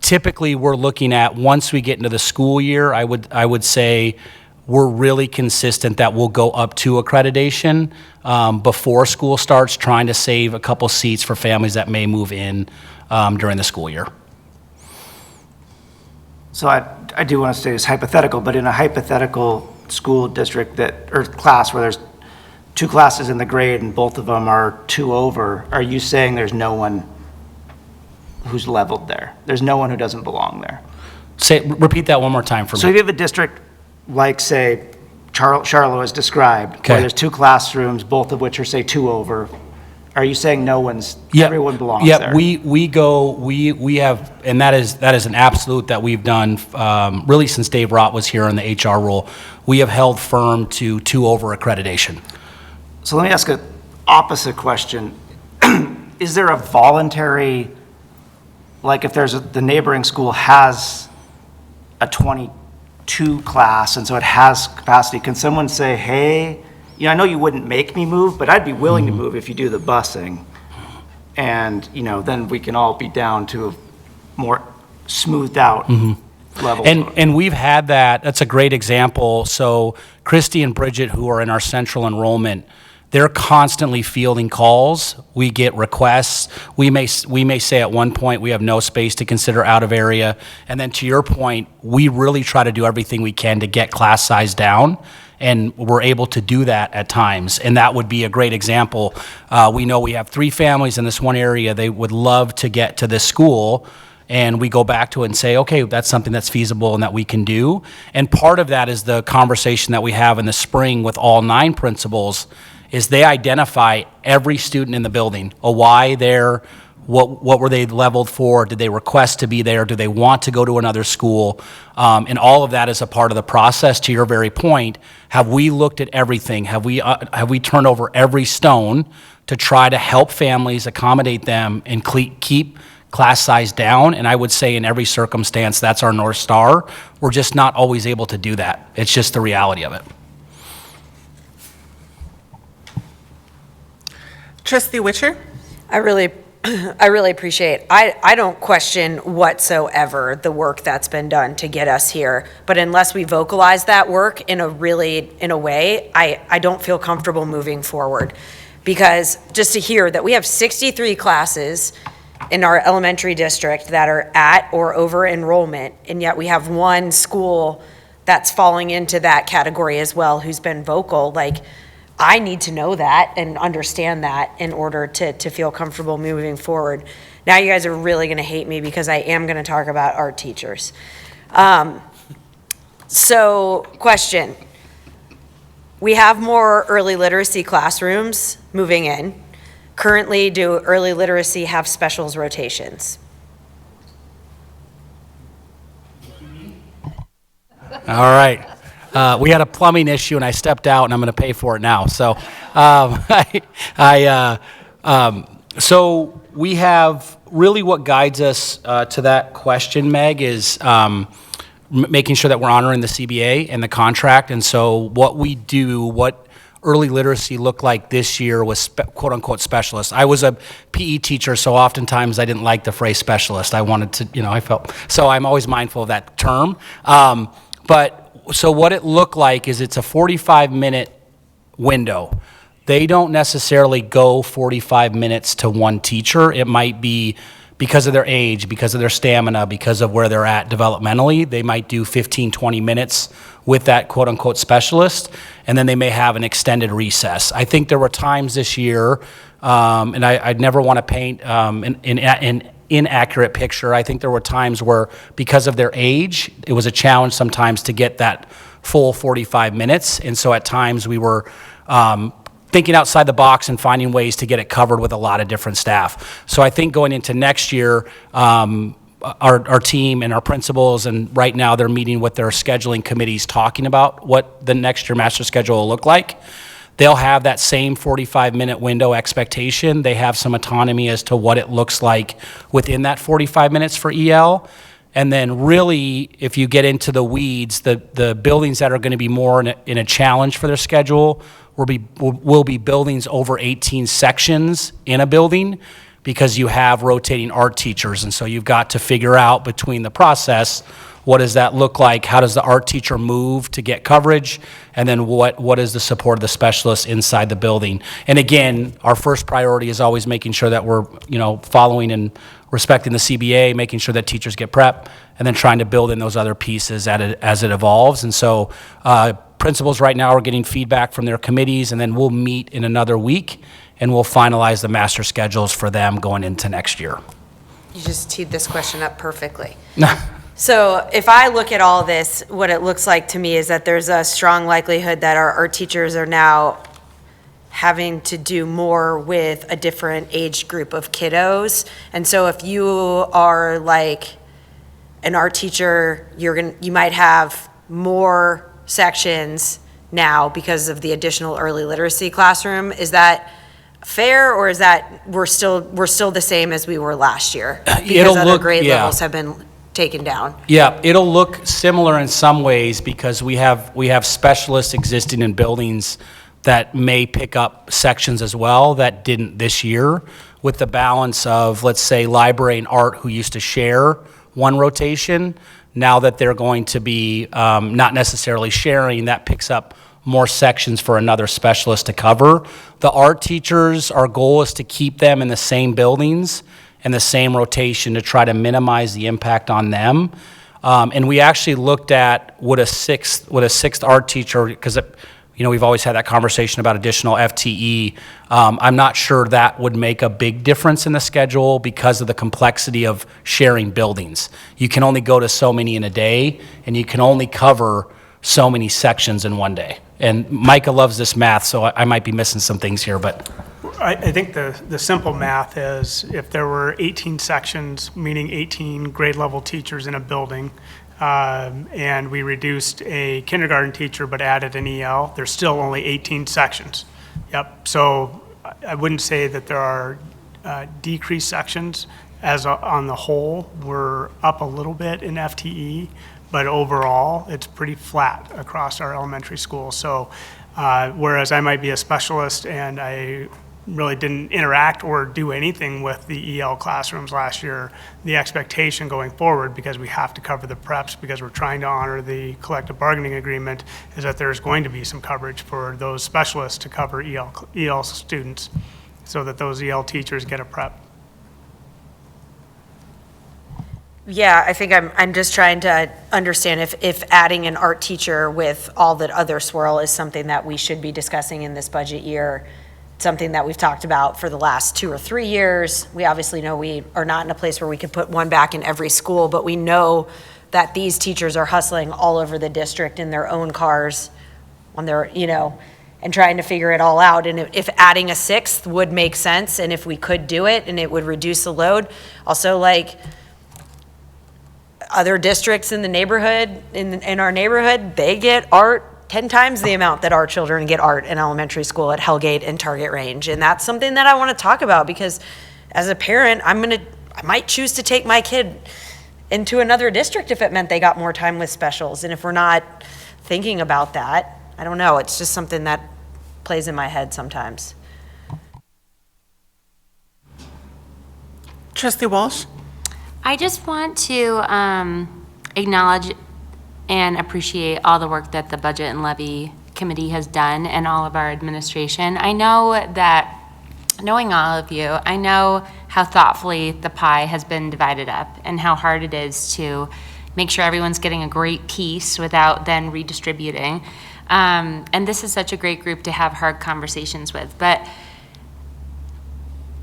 typically we're looking at, once we get into the school year, I would say we're really consistent that we'll go up to accreditation before school starts, trying to save a couple seats for families that may move in during the school year. So I do want to say it's hypothetical, but in a hypothetical school district or class where there's 2 classes in the grade and both of them are 2 over, are you saying there's no one who's leveled there? There's no one who doesn't belong there? Repeat that one more time for me. So if you have a district like, say, Charlo has described, Okay. where there's 2 classrooms, both of which are, say, 2 over, are you saying everyone belongs there? Yeah, we have, and that is an absolute that we've done really since Dave Rott was here in the HR role. We have held firm to 2 over accreditation. So let me ask an opposite question. Is there a voluntary, like if the neighboring school has a 22 class and so it has capacity, can someone say, hey, I know you wouldn't make me move, but I'd be willing to move if you do the busing. And, then we can all be down to a more smoothed out level. And we've had that. That's a great example. So Christy and Bridget, who are in our central enrollment, they're constantly fielding calls. We get requests. We may say at one point we have no space to consider out of area. And then to your point, we really try to do everything we can to get class size down. And we're able to do that at times. And that would be a great example. We know we have 3 families in this one area. They would love to get to this school. And we go back to it and say, okay, that's something that's feasible and that we can do. And part of that is the conversation that we have in the spring with all 9 principals, is they identify every student in the building, a why they're, what were they leveled for, did they request to be there, do they want to go to another school, and all of that is a part of the process. To your very point, have we looked at everything? Have we turned over every stone to try to help families, accommodate them, and keep class size down? And I would say in every circumstance, that's our North Star. We're just not always able to do that. It's just the reality of it. Trustee Witcher? I really appreciate, I don't question whatsoever the work that's been done to get us here, but unless we vocalize that work in a way, I don't feel comfortable moving forward. Because just to hear that we have 63 classes in our elementary district that are at or over enrollment, and yet we have one school that's falling into that category as well who's been vocal, I need to know that and understand that in order to feel comfortable moving forward. Now you guys are really going to hate me because I am going to talk about art teachers. So, question. We have more early literacy classrooms moving in. Currently, do early literacy have specials rotations? All right. We had a plumbing issue, and I stepped out, and I'm going to pay for it now. So, so we have really what guides us to that question, Meg, is making sure that we're honoring the CBA and the contract. And so, what we do, what early literacy looked like this year was quote unquote specialist. I was a PE teacher, so oftentimes I didn't like the phrase specialist. I wanted to, I felt so. I'm always mindful of that term, but. So what it looked like is it's a 45-minute window. They don't necessarily go 45 minutes to one teacher. It might be because of their age, because of their stamina, because of where they're at developmentally. They might do 15, 20 minutes with that quote-unquote specialist, and then they may have an extended recess. I think there were times this year, and I'd never want to paint an inaccurate picture. I think there were times where, because of their age, it was a challenge sometimes to get that full 45 minutes. And so at times we were thinking outside the box and finding ways to get it covered with a lot of different staff. So I think going into next year, our team and our principals, and right now they're meeting with their scheduling committees talking about what the next year master schedule will look like. They'll have that same 45-minute window expectation. They have some autonomy as to what it looks like within that 45 minutes for EL. And then really, if you get into the weeds, the buildings that are going to be more in a challenge for their schedule will be buildings over 18 sections in a building, because you have rotating art teachers. And so you've got to figure out between the process, what does that look like? How does the art teacher move to get coverage? And then what is the support of the specialists inside the building? And again, our first priority is always making sure that we're, following and respecting the CBA, making sure that teachers get prep, and then trying to build in those other pieces as it evolves. And so principals right now are getting feedback from their committees, and then we'll meet in another week, and we'll finalize the master schedules for them going into next year. You just teed this question up perfectly. So if I look at all this, what it looks like to me is that there's a strong likelihood that our teachers are now having to do more with a different age group of kiddos. And so if you are like an art teacher, you might have more sections now because of the additional early literacy classroom. Is that fair, or is that we're still the same as we were last year because other grade levels have been taken down? Yeah, it'll look similar in some ways, because we have specialists existing in buildings that may pick up sections as well that didn't this year, with the balance of, let's say, library and art, who used to share one rotation. Now that they're going to be not necessarily sharing, that picks up more sections for another specialist to cover. The art teachers, our goal is to keep them in the same buildings and the same rotation to try to minimize the impact on them. And we actually looked at would a sixth art teacher, because we've always had that conversation about additional FTE. I'm not sure that would make a big difference in the schedule because of the complexity of sharing buildings. You can only go to so many in a day, and you can only cover so many sections in one day. And Micah loves this math, so I might be missing some things here, but. I think the simple math is, if there were 18 sections, meaning 18 grade level teachers in a building, and we reduced a kindergarten teacher but added an EL, there's still only 18 sections. Yep, so I wouldn't say that there are decreased sections. On the whole, we're up a little bit in FTE, but overall, it's pretty flat across our elementary school. So whereas I might be a specialist and I really didn't interact or do anything with the EL classrooms last year, the expectation going forward, because we have to cover the preps, because we're trying to honor the collective bargaining agreement, is that there's going to be some coverage for those specialists to cover EL students, so that those EL teachers get a prep. Yeah, I think I'm just trying to understand if adding an art teacher with all that other swirl is something that we should be discussing in this budget year, something that we've talked about for the last 2 or 3 years. We obviously know we are not in a place where we could put one back in every school, but we know that these teachers are hustling all over the district in their own cars on their, and trying to figure it all out. And if adding a sixth would make sense, and if we could do it and it would reduce the load. Also, like, other districts in the neighborhood, in our neighborhood, they get art 10 times the amount that our children get art in elementary school at Hellgate and Target Range. And that's something that I want to talk about, because as a parent, I might choose to take my kid into another district if it meant they got more time with specials. And if we're not thinking about that, I don't know, it's just something that plays in my head sometimes. Trustee Walsh? I just want to acknowledge and appreciate all the work that the Budget and Levy Committee has done, and all of our administration. I know that, knowing all of you, I know how thoughtfully the pie has been divided up, and how hard it is to make sure everyone's getting a great piece without then redistributing. And this is such a great group to have hard conversations with. But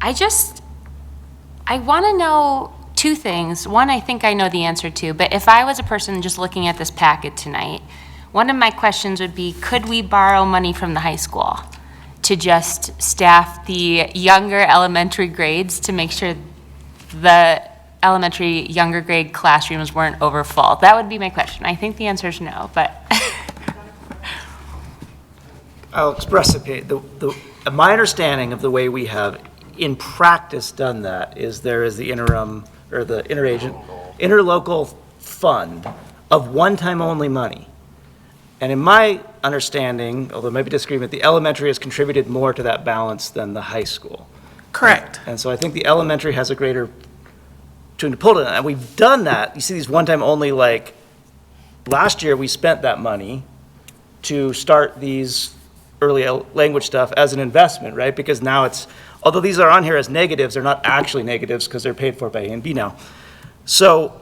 I want to know 2 things. One, I think I know the answer to, but if I was a person just looking at this packet tonight, one of my questions would be, could we borrow money from the high school to just staff the younger elementary grades to make sure the elementary younger grade classrooms weren't over full? That would be my question. I think the answer is no, but. I'll express my understanding of the way we have in practice done that is there is the interim, or the interlocal fund of one-time only money. And in my understanding, although maybe disagreement, the elementary has contributed more to that balance than the high school. Correct. And so I think the elementary has a greater tune to pull to that. And we've done that. You see these one-time only, like, last year we spent that money to start these early language stuff as an investment, right? Because now it's, although these are on here as negatives, they're not actually negatives because they're paid for by A and B now. So,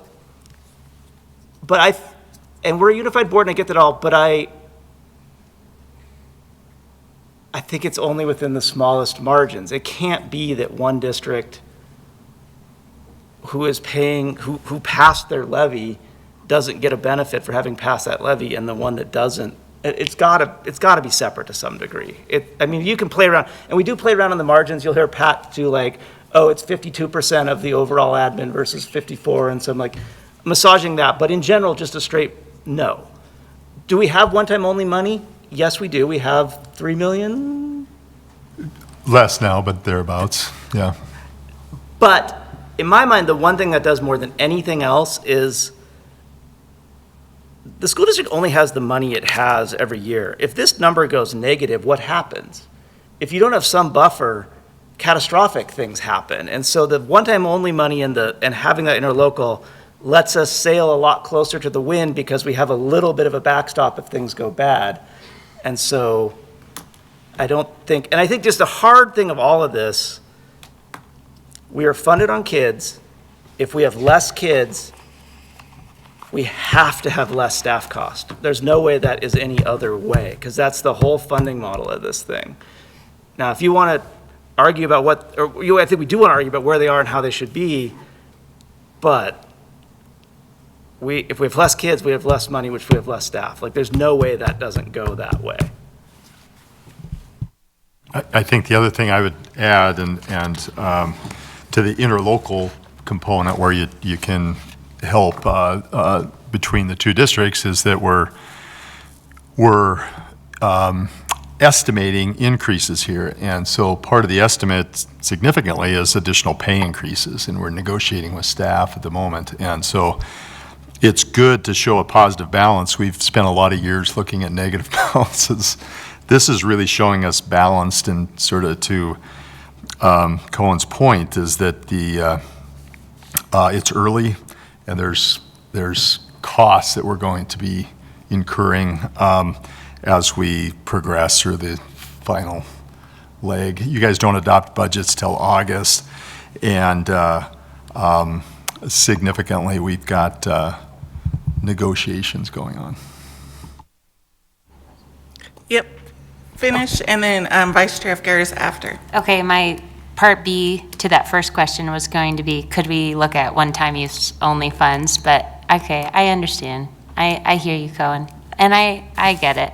and we're a unified board and I get that all, but I think it's only within the smallest margins. It can't be that one district who is paying, who passed their levy doesn't get a benefit for having passed that levy, and the one that doesn't. It's gotta be separate to some degree. I mean, you can play around, and we do play around on the margins. You'll hear Pat do like, oh, it's 52% of the overall admin versus 54, and so I'm like massaging that. But in general, just a straight no. Do we have one-time only money? Yes, we do. We have 3 million. Less now, but thereabouts, yeah. But in my mind, the one thing that does more than anything else is the school district only has the money it has every year. If this number goes negative, what happens? If you don't have some buffer, catastrophic things happen. And so the one-time only money and having that interlocal lets us sail a lot closer to the wind because we have a little bit of a backstop if things go bad. And so I think just the hard thing of all of this, we are funded on kids. If we have less kids, we have to have less staff cost. There's no way that is any other way, because that's the whole funding model of this thing. Now, if you want to argue about I think we do want to argue about where they are and how they should be, but if we have less kids, we have less money, which we have less staff. Like, there's no way that doesn't go that way. I think the other thing I would add, and to the interlocal component where you can help between the two districts, is that we're estimating increases here. And so part of the estimate significantly is additional pay increases, and we're negotiating with staff at the moment. And so it's good to show a positive balance. We've spent a lot of years looking at negative balances. This is really showing us balanced, and sort of to Cohen's point is that it's early, and there's costs that we're going to be incurring as we progress through the final leg. You guys don't adopt budgets till August, and significantly we've got negotiations going on. Yep. Finish, and then Vice Chair Garris after. Okay, my part B to that first question was going to be, could we look at one-time use only funds? But okay, I understand. I hear you, Cohen, and I get it.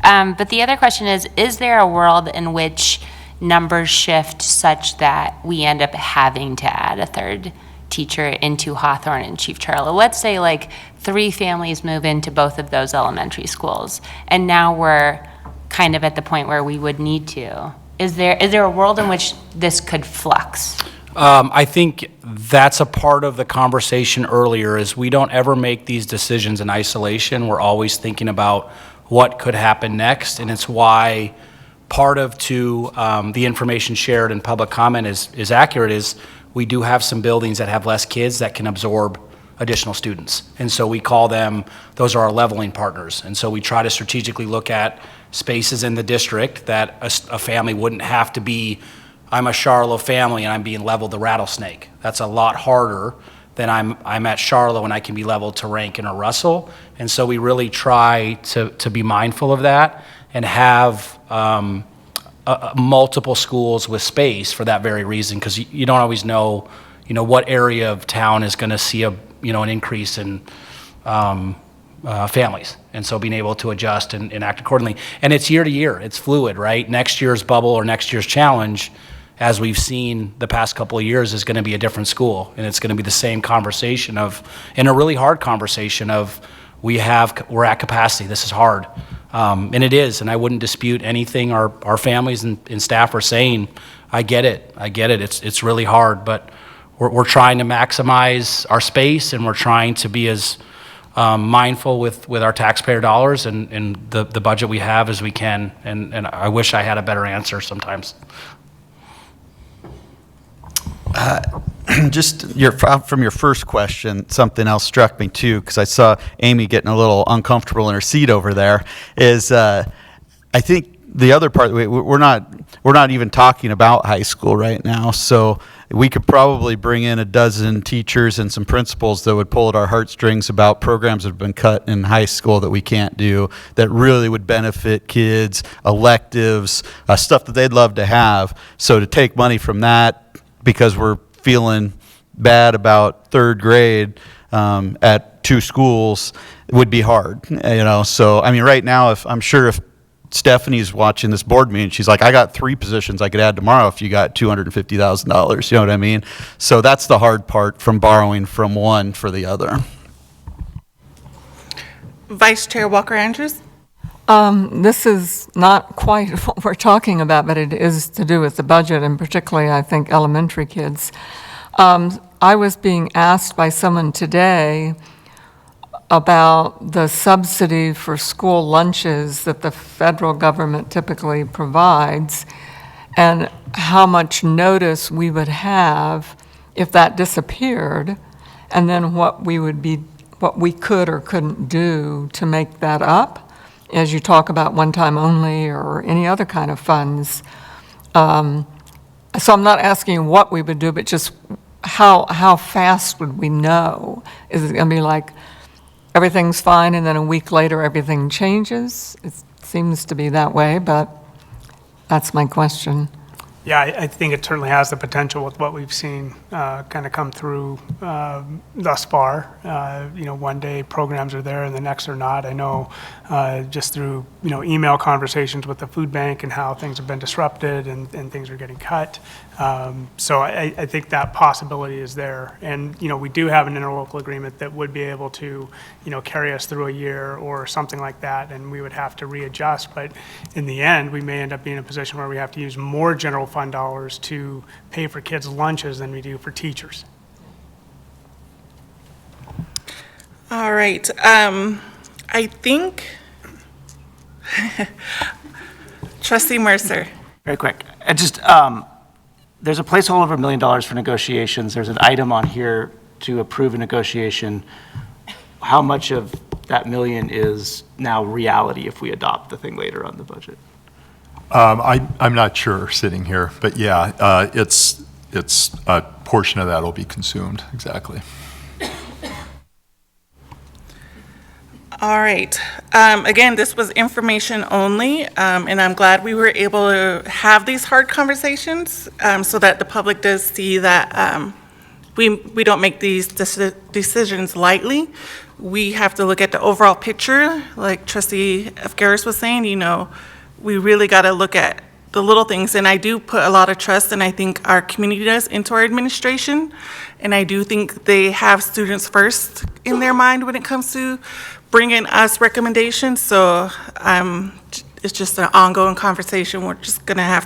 But the other question is there a world in which numbers shift such that we end up having to add a third teacher into Hawthorne and Chief Charlo? Let's say like 3 families move into both of those elementary schools, and now we're kind of at the point where we would need to. Is there a world in which this could flux? I think that's a part of the conversation earlier, is we don't ever make these decisions in isolation. We're always thinking about what could happen next, and it's why part of the information shared in public comment is accurate, is we do have some buildings that have less kids that can absorb additional students. And so we call them, those are our leveling partners. And so we try to strategically look at spaces in the district that a family wouldn't have to be, I'm a Charlo family and I'm being leveled to Rattlesnake. That's a lot harder than I'm at Charlo and I can be leveled to Rankin or Russell. And so we really try to be mindful of that and have multiple schools with space for that very reason, because you don't always know, what area of town is going to see an increase in families. And so being able to adjust and act accordingly. And it's year to year, it's fluid, right? Next year's bubble or next year's challenge, as we've seen the past couple of years, is going to be a different school. And it's going to be the same conversation and a really hard conversation of, we're at capacity, this is hard. And it is, and I wouldn't dispute anything our families and staff are saying. I get it, it's really hard, but we're trying to maximize our space, and we're trying to be as mindful with our taxpayer dollars and the budget we have as we can, and I wish I had a better answer sometimes. Just from your first question, something else struck me too, because I saw Amy getting a little uncomfortable in her seat over there, is I think the other part, we're not even talking about high school right now, so we could probably bring in a dozen teachers and some principals that would pull at our heartstrings about programs that have been cut in high school that we can't do, that really would benefit kids, electives, stuff that they'd love to have. So to take money from that because we're feeling bad about third grade at two schools would be hard, So, I mean, right now, if Stephanie's watching this board meeting, she's like, I got 3 positions I could add tomorrow if you got $250,000, you know what I mean? So that's the hard part from borrowing from one for the other. Vice Chair Walker-Andrews? This is not quite what we're talking about, but it is to do with the budget, and particularly, I think, elementary kids. I was being asked by someone today about the subsidy for school lunches that the federal government typically provides, and how much notice we would have if that disappeared, and then what we could or couldn't do to make that up, as you talk about one time only or any other kind of funds. So I'm not asking what we would do, but just how fast would we know? Is it going to be like everything's fine and then a week later everything changes? It seems to be that way, but that's my question. Yeah, I think it certainly has the potential with what we've seen kind of come through thus far. One day programs are there and the next are not. I know just through email conversations with the food bank and how things have been disrupted and things are getting cut. So I think that possibility is there. And we do have an interlocal agreement that would be able to carry us through a year or something like that, and we would have to readjust. But in the end, we may end up being in a position where we have to use more general fund dollars to pay for kids' lunches than we do for teachers. All right. I think Trustee Mercer. Very quick. There's a placeholder of $1 million for negotiations. There's an item on here to approve a negotiation. How much of that million is now reality if we adopt the thing later on the budget? I'm not sure sitting here, but yeah, it's a portion of that will be consumed, exactly. All right. Again, this was information only, and I'm glad we were able to have these hard conversations so that the public does see that we don't make these decisions lightly. We have to look at the overall picture, like Trustee Efgaris was saying, we really got to look at the little things, and I do put a lot of trust, and I think our community does, into our administration, and I do think they have students first in their mind when it comes to bringing us recommendations, so it's just an ongoing conversation we're just going to have.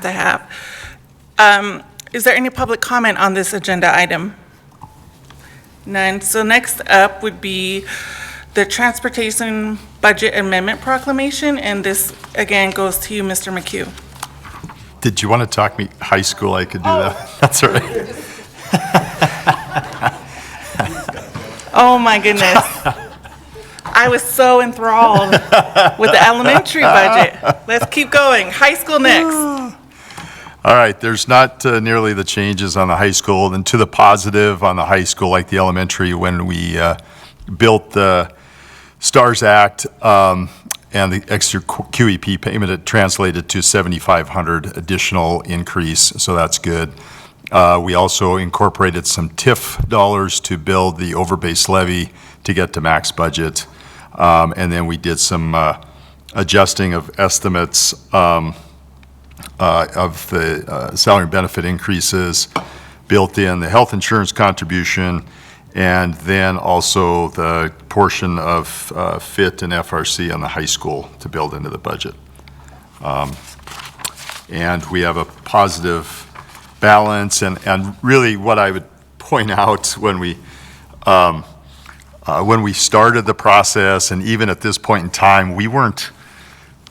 Is there any public comment on this agenda item? None. So next up would be the Transportation Budget Amendment Proclamation, and this, again, goes to you, Mr. McHugh. Did you want to talk me high school? I could do that. That's all right. Oh, my goodness. I was so enthralled with the elementary budget. Let's keep going. High school next. All right, there's not nearly the changes on the high school, and to the positive on the high school, like the elementary, when we built the STARS Act and the extra QEP payment, it translated to $7,500 additional increase, so that's good. We also incorporated some TIF dollars to build the overbase levy to get to max budget. And then we did some adjusting of estimates of the salary and benefit increases, built in the health insurance contribution, and then also the portion of FIT and FRC on the high school to build into the budget. And we have a positive balance, and really what I would point out when we started the process, and even at this point in time, we weren't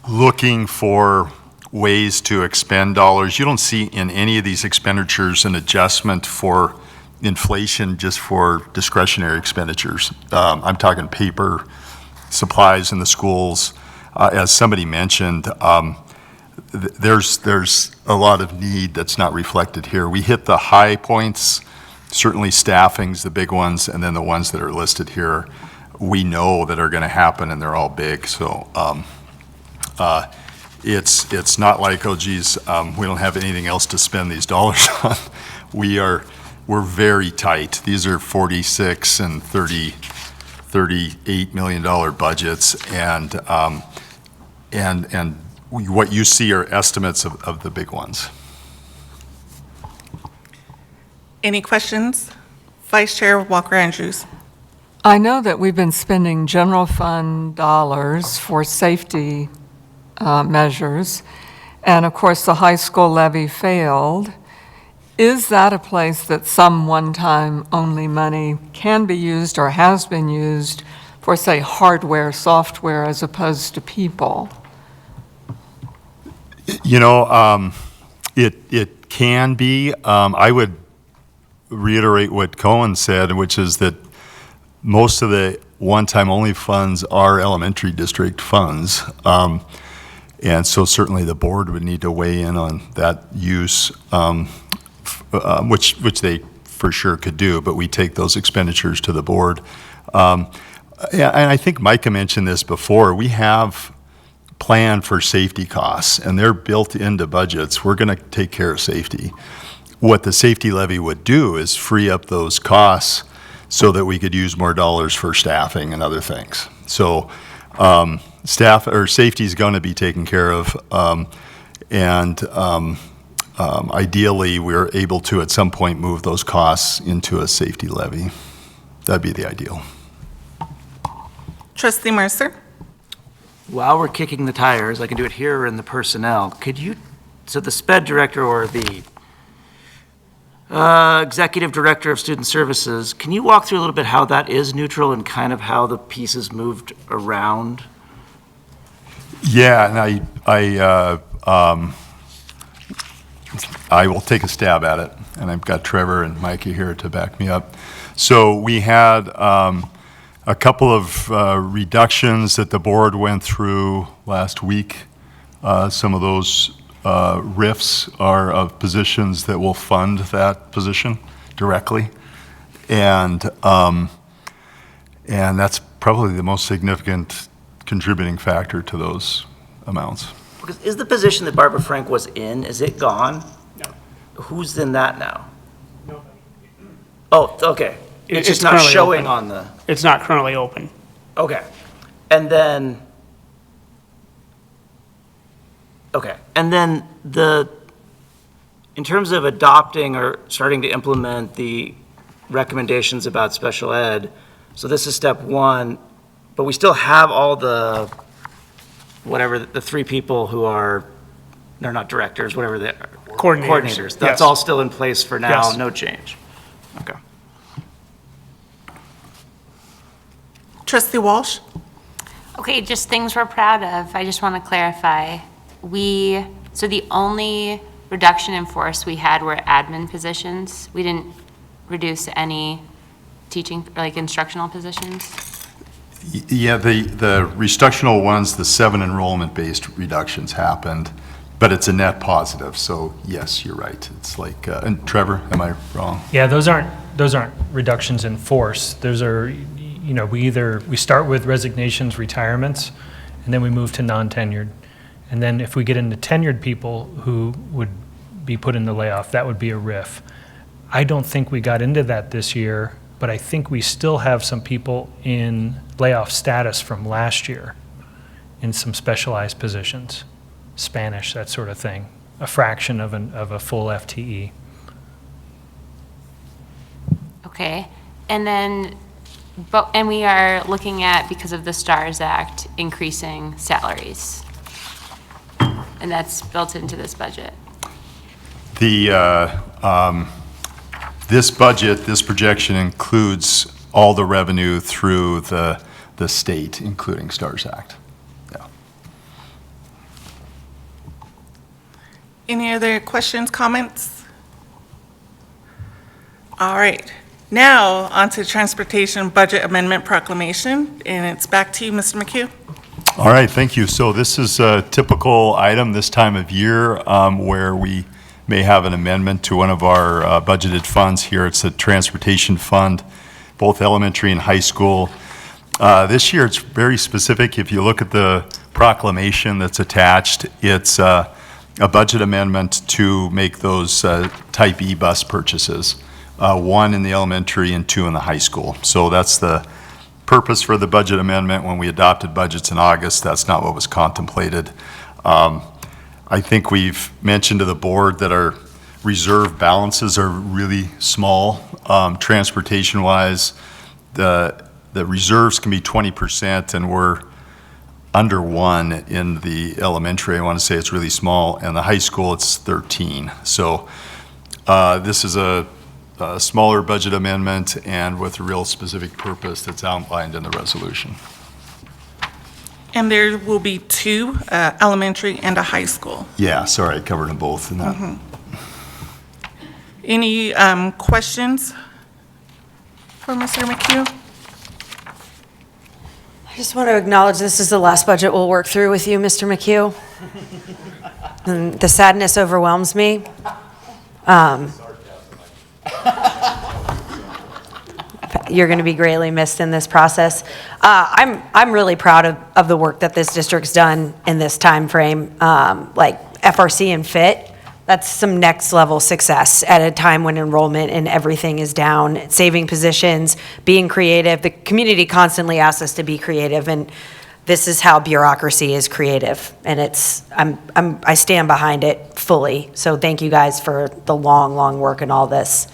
looking for ways to expend dollars. You don't see in any of these expenditures an adjustment for inflation just for discretionary expenditures. I'm talking paper, supplies in the schools. As somebody mentioned, there's a lot of need that's not reflected here. We hit the high points, certainly staffing's the big ones, and then the ones that are listed here, we know that are gonna happen, and they're all big. So it's not like, oh geez, we don't have anything else to spend these dollars on. We're very tight. These are 46 and $38 million budgets, and what you see are estimates of the big ones. Any questions? Vice Chair Walker-Andrews. I know that we've been spending general fund dollars for safety measures, and of course, the high school levy failed. Is that a place that some one-time only money can be used or has been used for, say, hardware, software, as opposed to people? You know, it can be. I would reiterate what Cohen said, which is that most of the one-time only funds are elementary district funds. And so certainly the board would need to weigh in on that use, which they for sure could do, but we take those expenditures to the board. And I think Micah mentioned this before. We have planned for safety costs, and they're built into budgets. We're going to take care of safety. What the safety levy would do is free up those costs so that we could use more dollars for staffing and other things. So staff or safety is going to be taken care of, ideally we're able to at some point move those costs into a safety levy. That'd be the ideal. Trustee Mercer. While we're kicking the tires, I can do it here or in the personnel. Could you, so the SPED director or the executive director of student services, can you walk through a little bit how that is neutral and kind of how the pieces moved around? Yeah, and I will take a stab at it, and I've got Trevor and Mikey here to back me up. So we had a couple of reductions that the board went through last week. Some of those RIFs are of positions that will fund that position directly, and that's probably the most significant contributing factor to those amounts. Because is the position that Barbara Frank was in, is it gone? No. Who's in that now? Nobody. Oh, okay. It's just not showing open. On the... It's not currently open. Okay. And then... Okay. And then in terms of adopting or starting to implement the recommendations about special ed, so this is step one, but we still have all the, whatever, the three people who are, they're not directors, whatever they are. Coordinators. That's yes. all still in place for now, yes. No change. Okay. Trustee Walsh. Okay, just things we're proud of. I just want to clarify. So the only reduction in force we had were admin positions. We didn't reduce any teaching, like instructional positions. Yeah, the instructional ones, the 7 enrollment-based reductions happened, but it's a net positive. So yes, you're right. It's like, and Trevor, am I wrong? Yeah, those aren't reductions in force. Those are, we start with resignations, retirements, and then we move to non-tenured. And then if we get into tenured people who would be put in the layoff, that would be a RIF. I don't think we got into that this year, but I think we still have some people in layoff status from last year in some specialized positions, Spanish, that sort of thing, a fraction of a full FTE. Okay, and then, and we are looking at, because of the STARS Act, increasing salaries. And that's built into this budget. This budget, this projection includes all the revenue through the state, including STARS Act. Yeah. Any other questions, comments? All right. Now, on to Transportation Budget Amendment Proclamation, and it's back to you, Mr. McHugh. All right, thank you. So this is a typical item this time of year where we may have an amendment to one of our budgeted funds here. It's the Transportation Fund, both elementary and high school. This year, it's very specific. If you look at the proclamation that's attached, it's a budget amendment to make those Type E bus purchases. 1 in the elementary and 2 in the high school. So that's the purpose for the budget amendment. When we adopted budgets in August, that's not what was contemplated. I think we've mentioned to the board that our reserve balances are really small. Transportation-wise, the reserves can be 20%, and we're under 1 in the elementary. I want to say it's really small, and the high school, it's 13. So this is a smaller budget amendment and with a real specific purpose that's outlined in the resolution. And there will be 2, elementary and a high school. Yeah, sorry, I covered them both in that. Any questions for Mr. McHugh? I just want to acknowledge this is the last budget we'll work through with you, Mr. McHugh. And the sadness overwhelms me. You're going to be greatly missed in this process. I'm really proud of the work that this district's done in this time frame. Like FRC and FIT, that's some next level success at a time when enrollment and everything is down, saving positions, being creative. The community constantly asks us to be creative, and this is how bureaucracy is creative. And I stand behind it fully. So thank you guys for the long work in all this.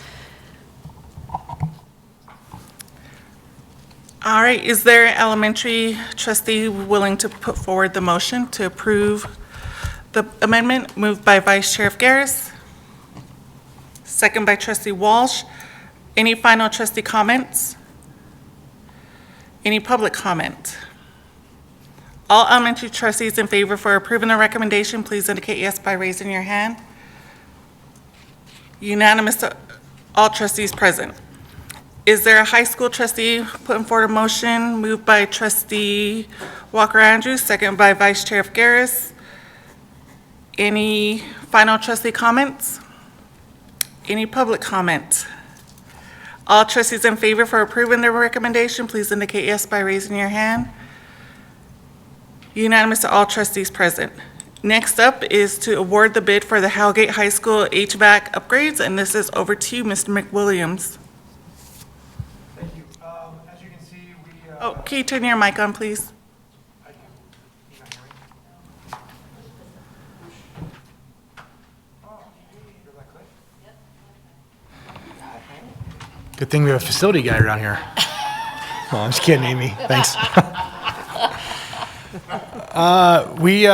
All right, is there an elementary trustee willing to put forward the motion to approve the amendment? Moved by Vice Chair Garris, second by Trustee Walsh. Any final trustee comments? Any public comment? All elementary trustees in favor for approving the recommendation, please indicate yes by raising your hand. Unanimous to all trustees present. Is there a high school trustee putting forward a motion? Moved by Trustee Walker Andrews, second by Vice Chair Garris. Any final trustee comments? Any public comment? All trustees in favor for approving the recommendation, please indicate yes by raising your hand. Unanimous to all trustees present. Next up is to award the bid for the Hellgate High School HVAC upgrades, and this is over to you, Mr. McWilliams. Thank you. As you can see, we... Oh, can you turn your mic on, please? Good thing we have a facility guy around here. Oh, I'm just kidding, Amy. Thanks. We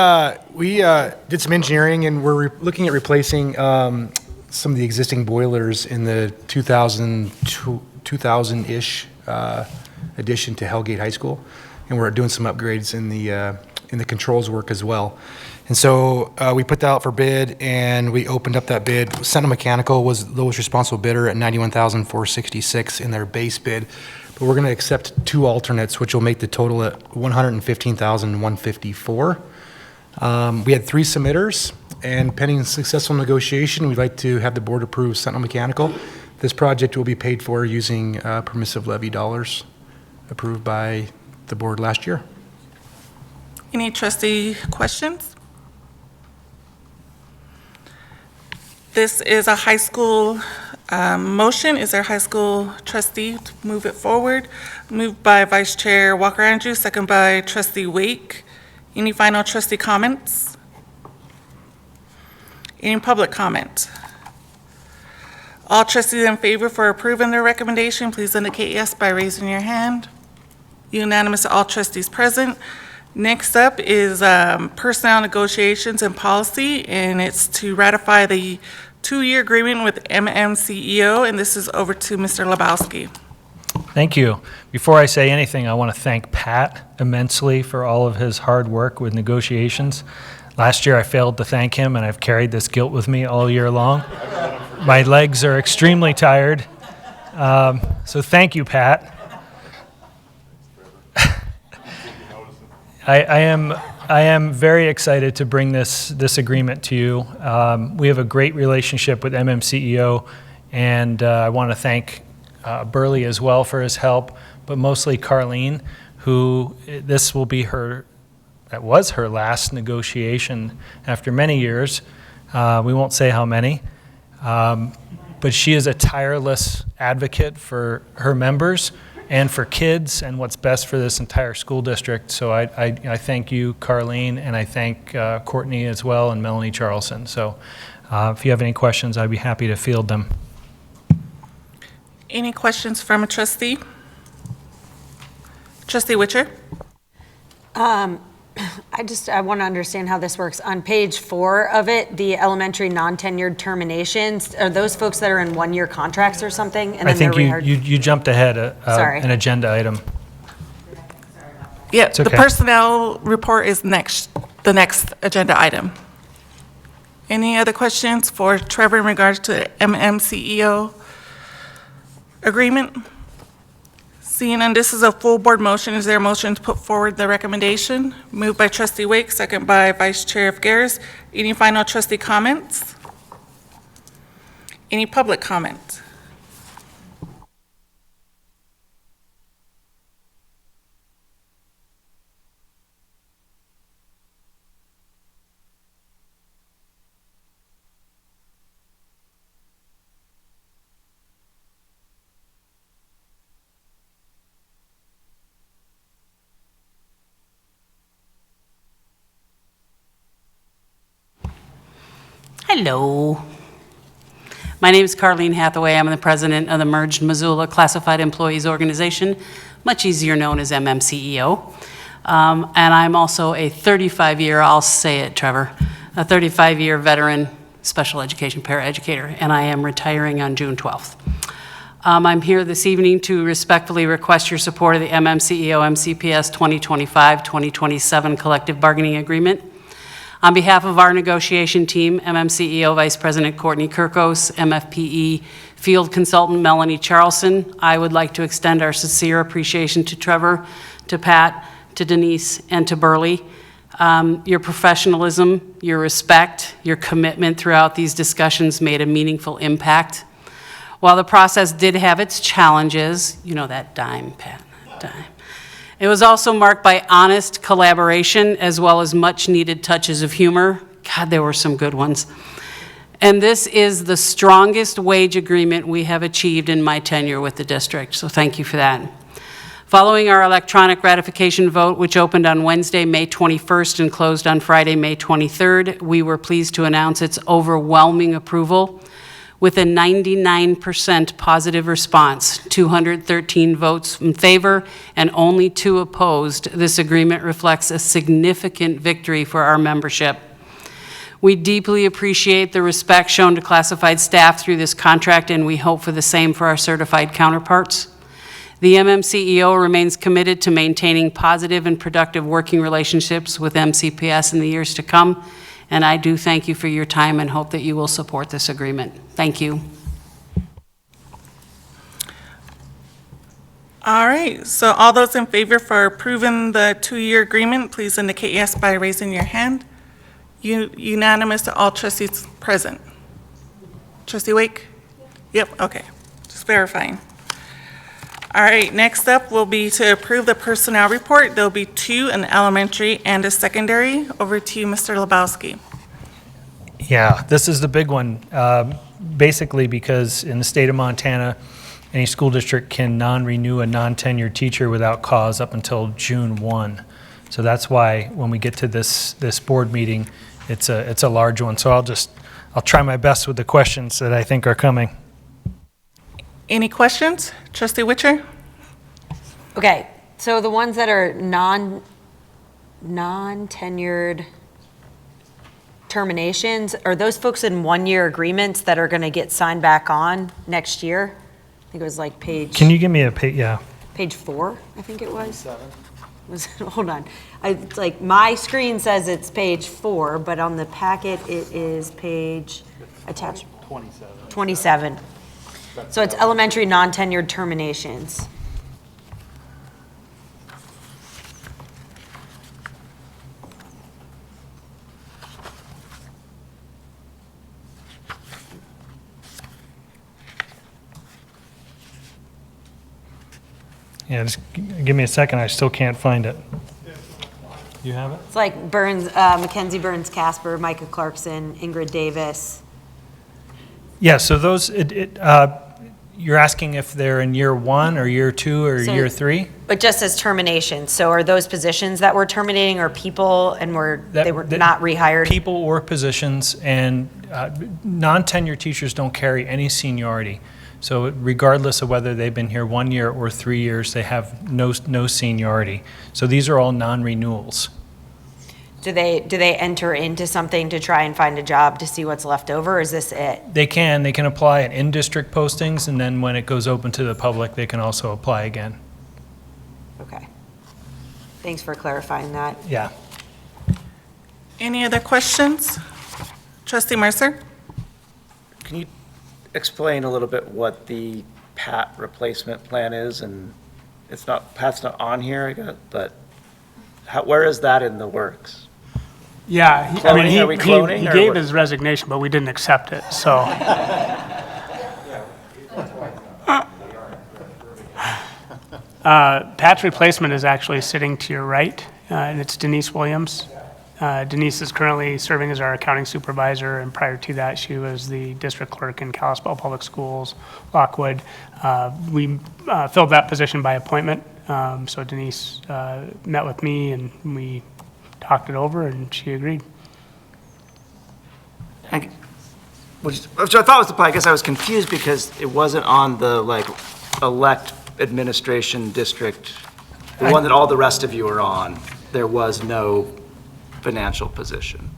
did some engineering, and we're looking at replacing some of the existing boilers in the 2000-ish addition to Hellgate High School, and we're doing some upgrades in the controls work as well. And so we put that out for bid, and we opened up that bid. Sentinel Mechanical was the lowest responsible bidder at $91,466 in their base bid. But we're going to accept 2 alternates, which will make the total at $115,154. We had 3 submitters, and pending successful negotiation, we'd like to have the board approve Sentinel Mechanical. This project will be paid for using permissive levy dollars approved by the board last year. Any trustee questions? This is a high school Motion, is there high school trustee to move it forward? Moved by Vice Chair Walker Andrews, second by Trustee Wake. Any final trustee comments? Any public comment? All trustees in favor for approving the recommendation, please indicate yes by raising your hand. Unanimous, all trustees present. Next up is personnel negotiations and policy, and it's to ratify the 2-year agreement with MMCEO, and this is over to Mr. Lebowski. Thank you. Before I say anything, I want to thank Pat immensely for all of his hard work with negotiations. Last year I failed to thank him, and I've carried this guilt with me all year long. My legs are extremely tired. So thank you, Pat. I am very excited to bring this agreement to you. We have a great relationship with MMCEO, and I want to thank Burley as well for his help, but mostly Carlene, who this will be that was her last negotiation after many years. We won't say how many, but she is a tireless advocate for her members and for kids and what's best for this entire school district. So I thank you, Carlene, and I thank Courtney as well and Melanie Charlson. So if you have any questions, I'd be happy to field them. Any questions from a trustee? Trustee Witcher? I want to understand how this works. On page 4 of it, the elementary non-tenured terminations, are those folks that are in 1-year contracts or something? And I then think they're you jumped ahead Sorry. an agenda item. Yeah, It's okay. The personnel report is the next agenda item. Any other questions for Trevor in regards to the MMCEO agreement? Seeing none, this is a full board motion. Is there a motion to put forward the recommendation? Moved by Trustee Wake, second by Vice Chair Garris. Any final trustee comments? Any public comment? Hello. My name is Carlene Hathaway. I'm the president of the Merged Missoula Classified Employees Organization, much easier known as MMCEO. And I'm also a 35-year, I'll say it, Trevor, a 35-year veteran special education paraeducator, and I am retiring on June 12th. I'm here this evening to respectfully request your support of the MMCEO MCPS 2025-2027 collective bargaining agreement. On behalf of our negotiation team, MMCEO Vice President Courtney Kirkos, MFPE Field Consultant Melanie Charlson, I would like to extend our sincere appreciation to Trevor, to Pat, to Denise, and to Burley. Your professionalism, your respect, your commitment throughout these discussions made a meaningful impact. While the process did have its challenges, you know that dime, Pat, that dime. It was also marked by honest collaboration as well as much needed touches of humor. God, there were some good ones. And this is the strongest wage agreement we have achieved in my tenure with the district, so thank you for that. Following our electronic ratification vote, which opened on Wednesday, May 21st and closed on Friday, May 23rd, we were pleased to announce its overwhelming approval with a 99% positive response, 213 votes in favor and only 2 opposed. This agreement reflects a significant victory for our membership. We deeply appreciate the respect shown to classified staff through this contract, and we hope for the same for our certified counterparts. The MMCEO remains committed to maintaining positive and productive working relationships with MCPS in the years to come. And I do thank you for your time and hope that you will support this agreement. Thank you. All right, so all those in favor for approving the 2-year agreement, please indicate yes by raising your hand. Unanimous to all trustees present. Trustee Wake? Yep, okay, just verifying. All right, next up will be to approve the personnel report. There'll be 2, an elementary and a secondary. Over to you, Mr. Lebowski. Yeah, this is the big one. basically because in the state of Montana, any school district can non-renew a non-tenured teacher without cause up until June 1. So that's why when we get to this board meeting, it's a large one. So I'll try my best with the questions that I think are coming. Any questions? Trustee Witcher? Okay, so the ones that are non-tenured terminations, are those folks in one-year agreements that are going to get signed back on next year? I think it was like page. Can you give me a page? Yeah. Page 4, I think it was. Hold on. It's like my screen says it's page 4, but on the packet it is page attached 27. So it's elementary non-tenured terminations. Yeah, just give me a second. I still can't find it. You have it? It's like Burns, Mackenzie Burns Casper, Micah Clarkson, Ingrid Davis. Yeah, so those, you're asking if they're in year 1 or year 2 or So- year 3? But just as termination, so are those positions that we're terminating or people and they were not rehired? People or positions, and non-tenured teachers don't carry any seniority. So regardless of whether they've been here 1 year or 3 years, they have no seniority. So these are all non-renewals. Do they enter into something to try and find a job to see what's left over, or is this it? They can apply at in-district postings, and then when it goes open to the public, they can also apply again. Okay. Thanks for clarifying that. Yeah. Any other questions? Trustee Mercer? Can you explain a little bit what the Pat replacement plan is? And Pat's not on here, I guess, but where is that in the works? Yeah, Cloning? Are we cloning, he or gave what? his resignation, but we didn't accept it, so. Pat's replacement is actually sitting to your right, and it's Denise Williams. Denise is currently serving as our accounting supervisor, and prior to that, she was the district clerk in Kalispell Public Schools, Lockwood. We filled that position by appointment, so Denise met with me, and we talked it over, and she agreed. Which I thought was the plan. I guess I was confused because it wasn't on the, elect administration district, the one that all the rest of you are on. There was no financial position.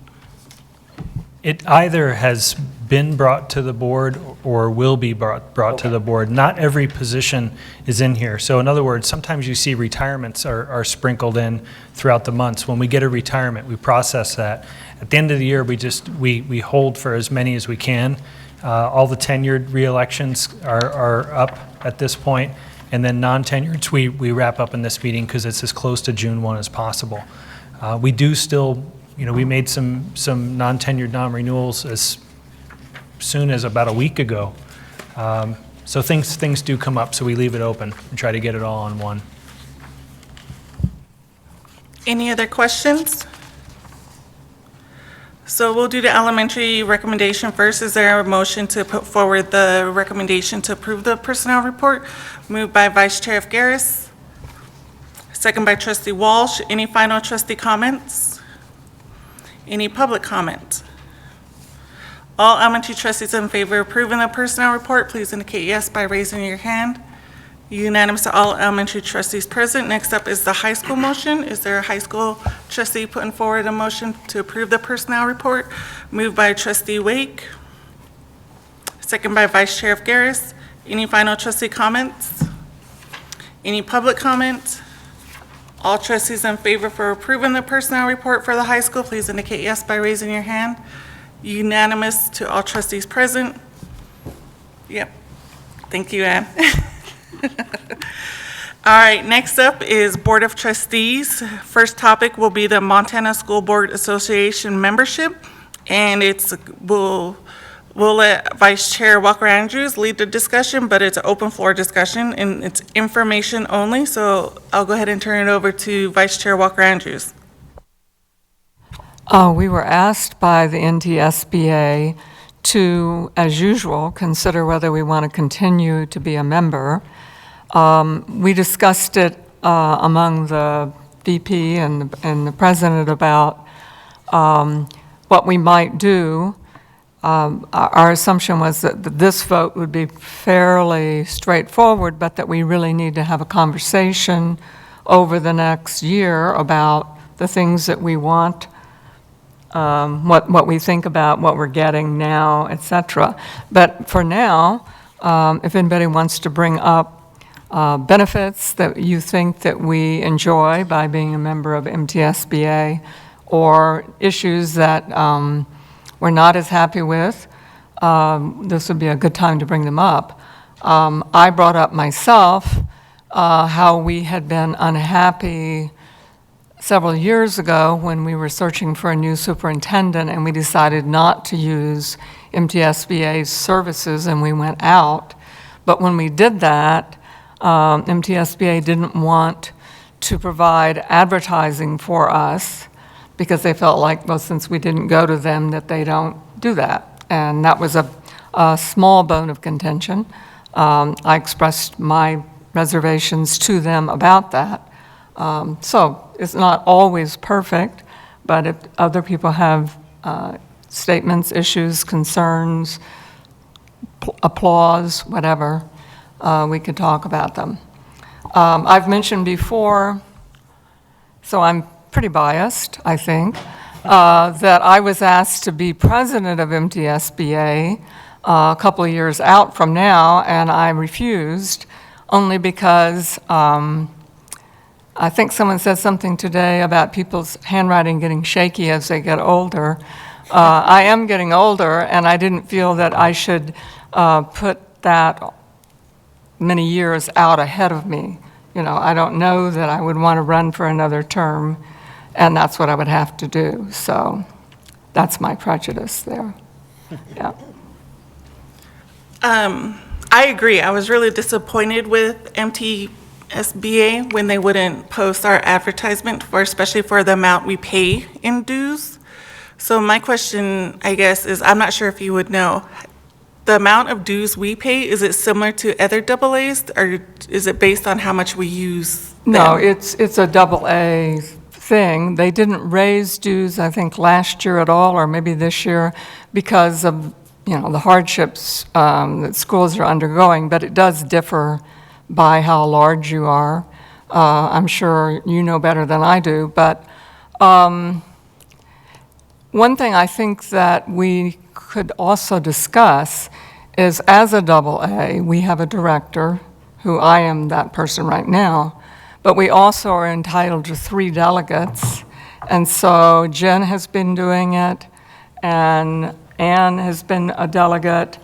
It either has been brought to the board or will be brought to the board. Not every position is in here. So in other words, sometimes you see retirements are sprinkled in throughout the months. When we get a retirement, we process that. At the end of the year, we hold for as many as we can. All the tenured re-elections are up at this point, and then non-tenureds, we wrap up in this meeting because it's as close to June 1 as possible. We do still, we made some non-tenured non-renewals as soon as about a week ago. So things do come up, so we leave it open and try to get it all on one. Any other questions? So we'll do the elementary recommendation first. Is there a motion to put forward the recommendation to approve the personnel report? Moved by Vice Chair F. Garris. Second by Trustee Walsh. Any final trustee comments? Any public comment? All elementary trustees in favor of approving the personnel report, please indicate yes by raising your hand. Unanimous to all elementary trustees present. Next up is the high school motion. Is there a high school trustee putting forward a motion to approve the personnel report? Moved by Trustee Wake. Second by Vice Chair F. Garris. Any final trustee comments? Any public comment? All trustees in favor for approving the personnel report for the high school, please indicate yes by raising your hand. Unanimous to all trustees present. Yep. Thank you, Ann. All right, next up is Board of Trustees. First topic will be the Montana School Board Association membership, and we'll let Vice Chair Walker Andrews lead the discussion, but it's an open floor discussion and it's information only, so I'll go ahead and turn it over to Vice Chair Walker Andrews. We were asked by the NTSBA to, as usual, consider whether we want to continue to be a member. We discussed it among the VP and the president about what we might do. Our assumption was that this vote would be fairly straightforward, but that we really need to have a conversation over the next year about the things that we want, what we think about, what we're getting now, et cetera. But for now, if anybody wants to bring up benefits that you think that we enjoy by being a member of MTSBA, or issues that we're not as happy with, this would be a good time to bring them up. I brought up myself how we had been unhappy several years ago when we were searching for a new superintendent, and we decided not to use MTSBA's services, and we went out. But when we did that, MTSBA didn't want to provide advertising for us because they felt like, well, since we didn't go to them, that they don't do that. And that was a small bone of contention. I expressed my reservations to them about that. So it's not always perfect, but if other people have statements, issues, concerns, applause, whatever, we could talk about them. I've mentioned before, so I'm pretty biased, I think, that I was asked to be president of MTSBA a couple of years out from now, and I refused, only because I think someone said something today about people's handwriting getting shaky as they get older. I am getting older, and I didn't feel that I should put that many years out ahead of me. You know, I don't know that I would want to run for another term, and that's what I would have to do. So that's my prejudice there. Yeah. I agree. I was really disappointed with MTSBA when they wouldn't post our advertisement for, especially for the amount we pay in dues. So my question, I guess, is I'm not sure if you would know, the amount of dues we pay, is it similar to other AAs, or is it based on how much we use them? No, it's a AA thing. They didn't raise dues, I think, last year at all, or maybe this year, because of, you know, the hardships that schools are undergoing, but it does differ by how large you are. I'm sure you know better than I do, but one thing I think that we could also discuss is, as a AA, we have a director, who I am that person right now, but we also are entitled to 3 delegates, and so Jen has been doing it, and Ann has been a delegate,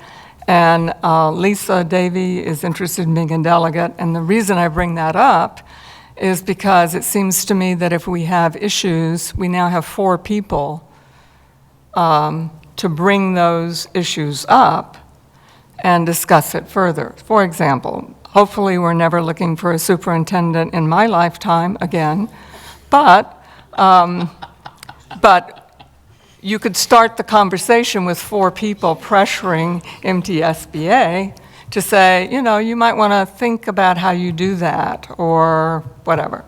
and Lisa Davy is interested in being a delegate. And the reason I bring that up is because it seems to me that if we have issues, we now have 4 people to bring those issues up and discuss it further. For example, hopefully we're never looking for a superintendent in my lifetime again, but you could start the conversation with 4 people pressuring MTSBA to say, you know, you might want to think about how you do that, or whatever.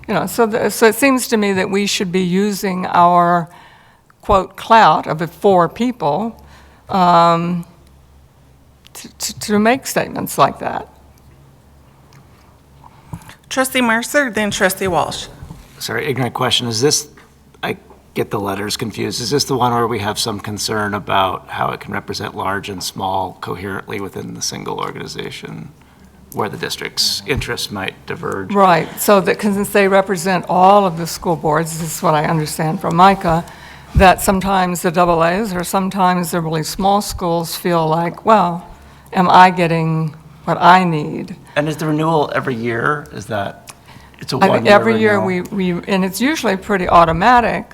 You know, so it seems to me that we should be using our, quote, clout of the 4 people to make statements like that. Trustee Mercer, then Trustee Walsh. Sorry, ignorant question. Is this, I get the letters confused, is this the one where we have some concern about how it can represent large and small coherently within the single organization, where the district's interests might diverge? Right, so that, since they represent all of the school boards, this is what I understand from Micah, that sometimes the AAs or sometimes the really small schools feel like, well, am I getting what I need? And is the renewal every year? Is that, it's a I think one-year every year renewal? and it's usually pretty automatic,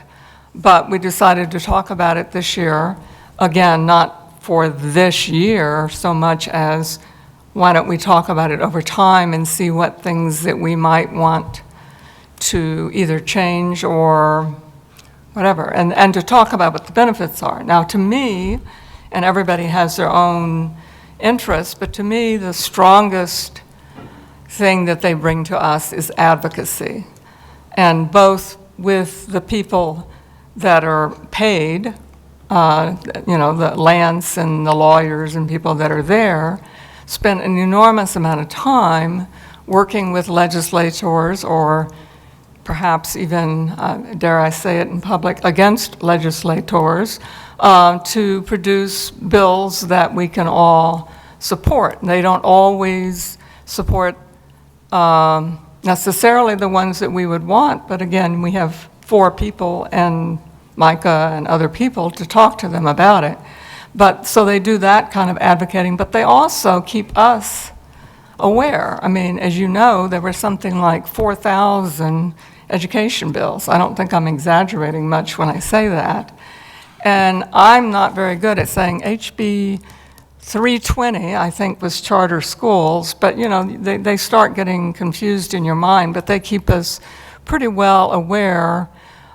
but we decided to talk about it this year. Again, not for this year so much as, why don't we talk about it over time and see what things that we might want to either change or whatever, and to talk about what the benefits are. Now, to me, and everybody has their own interests. But to me, the strongest thing that they bring to us is advocacy. And both with the people that are paid, the Lance and the lawyers and people that are there, spend an enormous amount of time working with legislators, or perhaps even, dare I say it in public, against legislators, to produce bills that we can all support. They don't always support necessarily the ones that we would want, but again, we have 4 people and Micah and other people to talk to them about it. But so they do that kind of advocating, but they also keep us aware. I mean, as you know, there were something like 4,000 education bills. I don't think I'm exaggerating much when I say that. And I'm not very good at saying HB 320, I think, was charter schools, but they start getting confused in your mind, but they keep us pretty well aware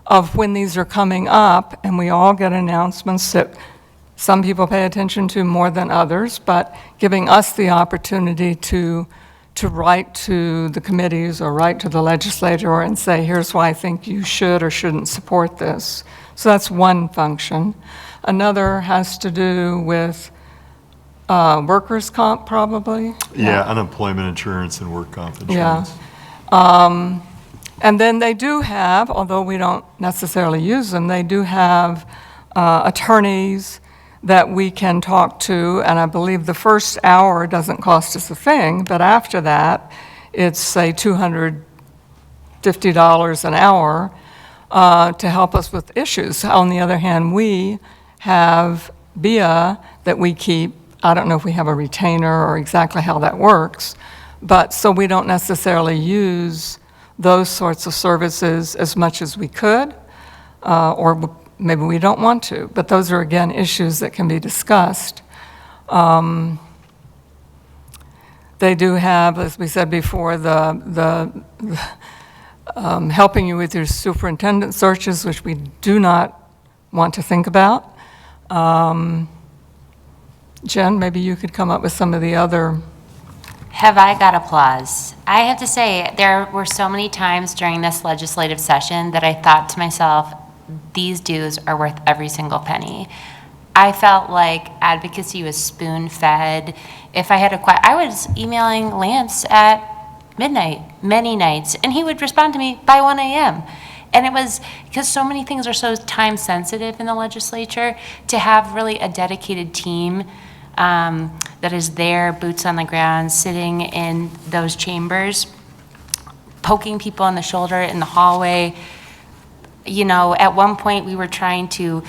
of when these are coming up, and we all get announcements that some people pay attention to more than others, but giving us the opportunity to write to the committees or write to the legislator and say, here's why I think you should or shouldn't support this. So that's one function. Another has to do with workers' comp, probably. Yeah, unemployment insurance and work comp insurance. Yeah. And then they do have, although we don't necessarily use them, they do have attorneys that we can talk to, and I believe the first hour doesn't cost us a thing, but after that, it's, say, $250 an hour to help us with issues. On the other hand, we have BIA that we keep. I don't know if we have a retainer or exactly how that works, but so we don't necessarily use those sorts of services as much as we could, or maybe we don't want to, but those are, again, issues that can be discussed. They do have, as we said before, the helping you with your superintendent searches, which we do not want to think about. Jen, maybe you could come up with some of the other. Have I got applause? I have to say, there were so many times during this legislative session that I thought to myself, these dues are worth every single penny. I felt like advocacy was spoon-fed. If I had I was emailing Lance at midnight, many nights, and he would respond to me by 1 a.m. And it was because so many things are so time-sensitive in the legislature, to have really a dedicated team that is there, boots on the ground, sitting in those chambers, poking people on the shoulder in the hallway. At one point we were trying to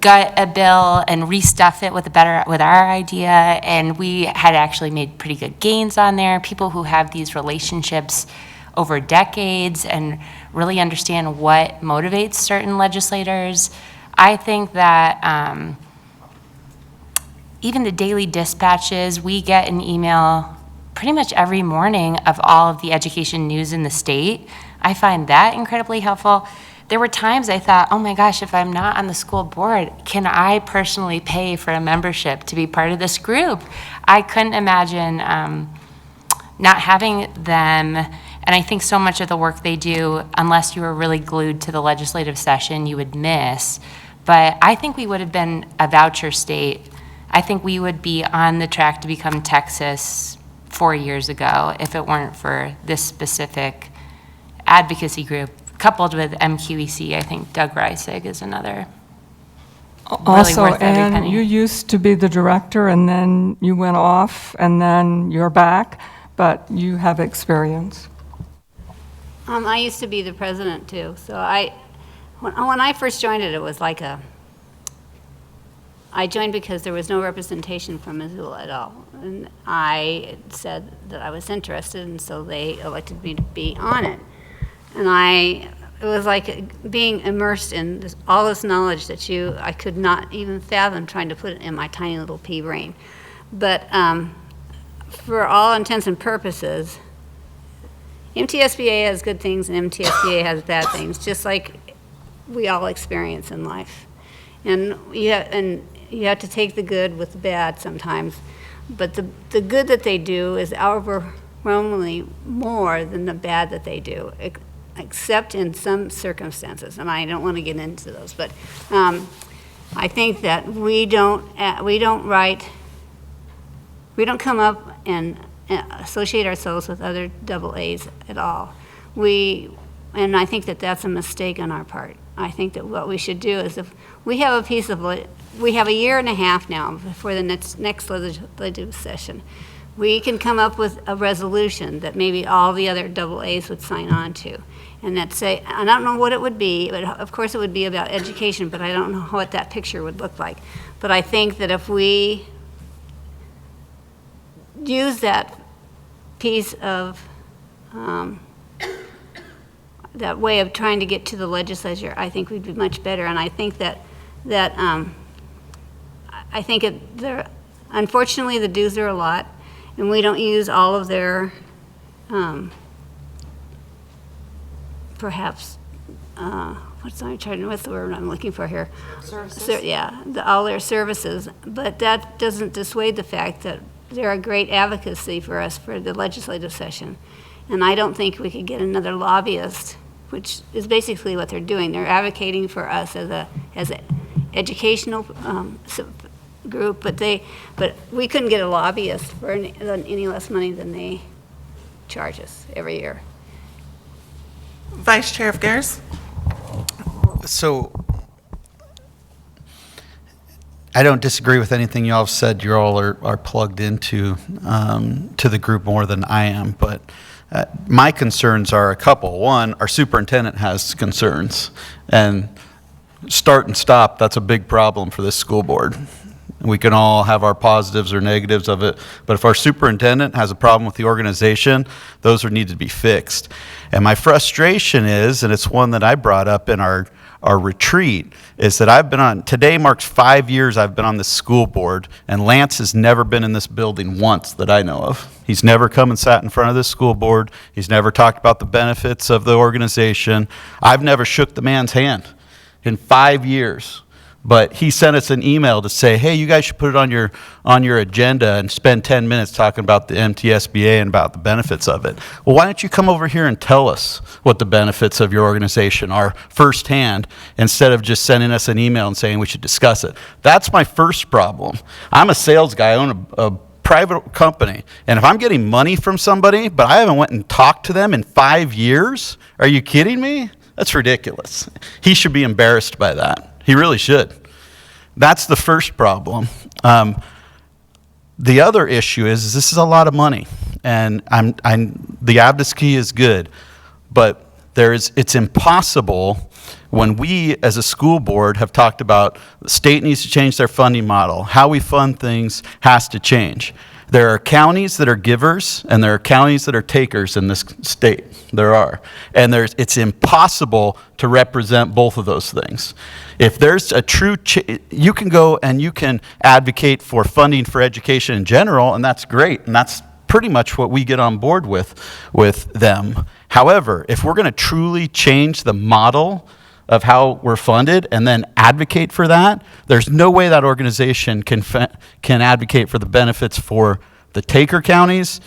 gut a bill and restuff it with our idea, and we had actually made pretty good gains on there. People who have these relationships over decades and really understand what motivates certain legislators. I think that even the daily dispatches, we get an email pretty much every morning of all of the education news in the state. I find that incredibly helpful. There were times I thought, oh my gosh, if I'm not on the school board, can I personally pay for a membership to be part of this group? I couldn't imagine not having them. And I think so much of the work they do, unless you were really glued to the legislative session, you would miss. But I think we would have been a voucher state. I think we would be on the track to become Texas 4 years ago if it weren't for this specific advocacy group, coupled with MQEC. I think Doug Reisig is another. Also, Anne, you used to be the director, and then you went off, and then you're back, but you have experience. I used to be the president too, so when I first joined it, it was like I joined because there was no representation from Missoula at all, and I said that I was interested, and so they elected me to be on it. And it was like being immersed in all this knowledge that I could not even fathom trying to put it in my tiny little pea brain. But for all intents and purposes, MTSBA has good things and MTSBA has bad things, just like we all experience in life. And you have to take the good with the bad sometimes. But the good that they do is overwhelmingly more than the bad that they do, except in some circumstances. And I don't want to get into those, but I think that we don't come up and associate ourselves with other double A's at all. And I think that that's a mistake on our part. I think that what we should do is, if we have we have a year and a half now before the next legislative session. We can come up with a resolution that maybe all the other double A's would sign on to. And that say, I don't know what it would be, but of course it would be about education, but I don't know what that picture would look like. But I think that if we use that piece of that way of trying to get to the legislature, I think we'd be much better. And I think unfortunately the dues are a lot, and we don't use all of their perhaps what's the word I'm looking for here? Services. All their services, but that doesn't dissuade the fact that they're a great advocacy for us for the legislative session. And I don't think we could get another lobbyist, which is basically what they're doing. They're advocating for us as an educational group, but we couldn't get a lobbyist for any less money than they charge us every year. Vice Chair of Garris. So I don't disagree with anything y'all have said. You all are plugged into to the group more than I am, but my concerns are a couple. One, our superintendent has concerns, and start and stop, that's a big problem for this school board. We can all have our positives or negatives of it, but if our superintendent has a problem with the organization, those need to be fixed. And my frustration is, and it's one that I brought up in our retreat, is that today marks 5 years I've been on this school board, and Lance has never been in this building once that I know of. He's never come and sat in front of this school board. He's never talked about the benefits of the organization. I've never shook the man's hand in 5 years. But he sent us an email to say, hey, you guys should put it on your agenda and spend 10 minutes talking about the MTSBA and about the benefits of it. Well, why don't you come over here and tell us what the benefits of your organization are firsthand, instead of just sending us an email and saying we should discuss it? That's my first problem. I'm a sales guy. I own a private company, and if I'm getting money from somebody, but I haven't went and talked to them in 5 years, are you kidding me? That's ridiculous. He should be embarrassed by that. He really should. That's the first problem. The other issue is this is a lot of money, and the advocacy is good, but it's impossible when we as a school board have talked about the state needs to change their funding model. How we fund things has to change. There are counties that are givers, and there are counties that are takers in this state. There are. And it's impossible to represent both of those things. If there's a true, you can go and you can advocate for funding for education in general, and that's great, and that's pretty much what we get on board with them. However, if we're going to truly change the model of how we're funded and then advocate for that, there's no way that organization can advocate for the benefits for the taker counties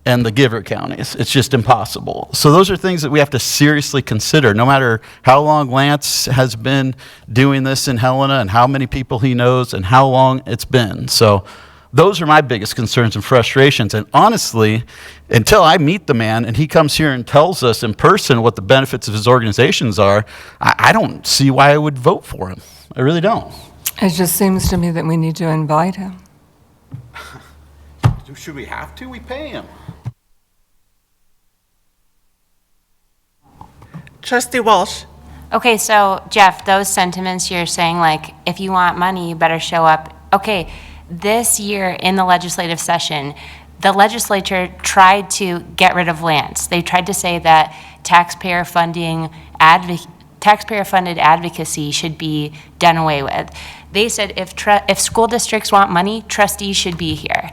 and the giver counties. It's just impossible. So those are things that we have to seriously consider, no matter how long Lance has been doing this in Helena and how many people he knows and how long it's been. So those are my biggest concerns and frustrations. And honestly, until I meet the man and he comes here and tells us in person what the benefits of his organizations are, I don't see why I would vote for him. I really don't. It just seems to me that we need to invite him. Should we have to? We pay him. Trustee Walsh. Okay, so Jeff, those sentiments you're saying, like, if you want money, you better show up. Okay, this year in the legislative session, the legislature tried to get rid of Lance. They tried to say that taxpayer-funded advocacy should be done away with. They said if school districts want money, trustees should be here.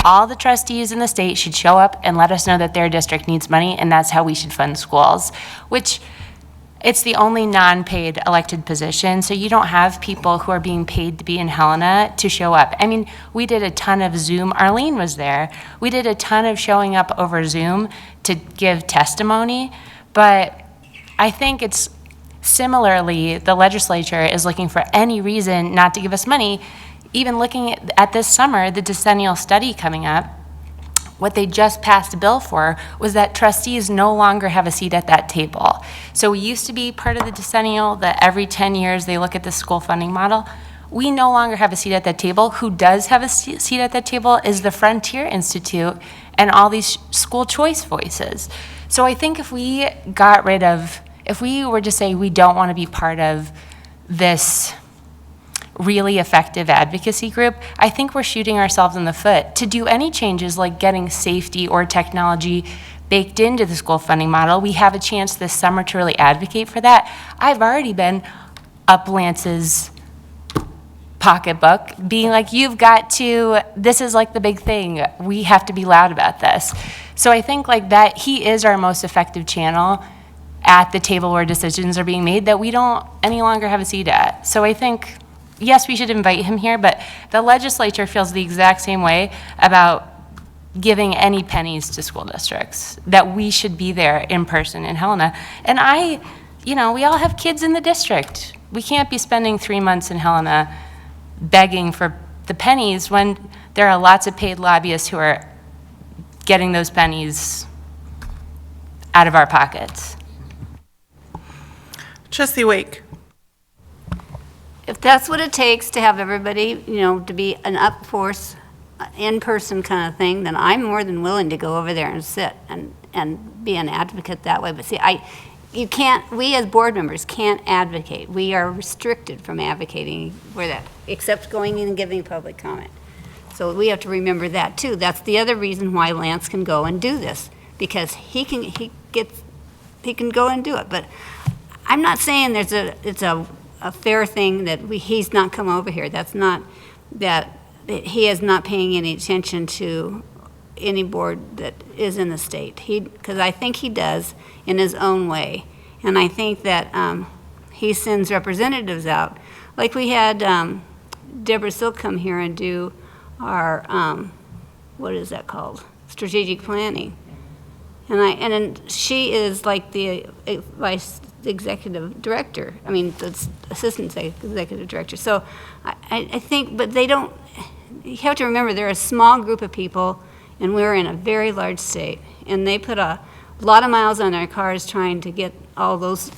All the trustees in the state should show up and let us know that their district needs money, and that's how we should fund schools, which It's the only non-paid elected position, so you don't have people who are being paid to be in Helena to show up. I mean, we did a ton of Zoom. Arlene was there. We did a ton of showing up over Zoom to give testimony, but I think it's similarly, the legislature is looking for any reason not to give us money. Even looking at this summer, the decennial study coming up, what they just passed a bill for was that trustees no longer have a seat at that table. So we used to be part of the decennial that every 10 years they look at the school funding model. We no longer have a seat at that table. Who does have a seat at that table is the Frontier Institute and all these school choice voices. So I think if we got rid of, if we were to say we don't want to be part of this really effective advocacy group, I think we're shooting ourselves in the foot. To do any changes like getting safety or technology baked into the school funding model, we have a chance this summer to really advocate for that. I've already been up Lance's pocketbook being like, you've got to, this is like the big thing. We have to be loud about this. So I think like that he is our most effective channel at the table where decisions are being made that we don't any longer have a seat at. So I think, yes, we should invite him here, but the legislature feels the exact same way about giving any pennies to school districts, that we should be there in person in Helena. And we all have kids in the district. We can't be spending 3 months in Helena begging for the pennies when there are lots of paid lobbyists who are getting those pennies out of our pockets. Trustee Wake. If that's what it takes to have everybody, to be an up force, in-person kind of thing, then I'm more than willing to go over there and sit and be an advocate that way. But see, we as board members can't advocate. We are restricted from advocating for that, except going in and giving public comment. So we have to remember that too. That's the other reason why Lance can go and do this, because he can go and do it. But I'm not saying it's a fair thing that he's not come over here. That's not, that he is not paying any attention to any board that is in the state. Because I think he does in his own way. And I think that he sends representatives out. Like we had Deborah Silk come here and do our, what is that called? Strategic planning. And she is like the vice executive director. I mean, the assistant executive director. So I think, but they don't, you have to remember they're a small group of people and we're in a very large state. And they put a lot of miles on their cars trying to get all those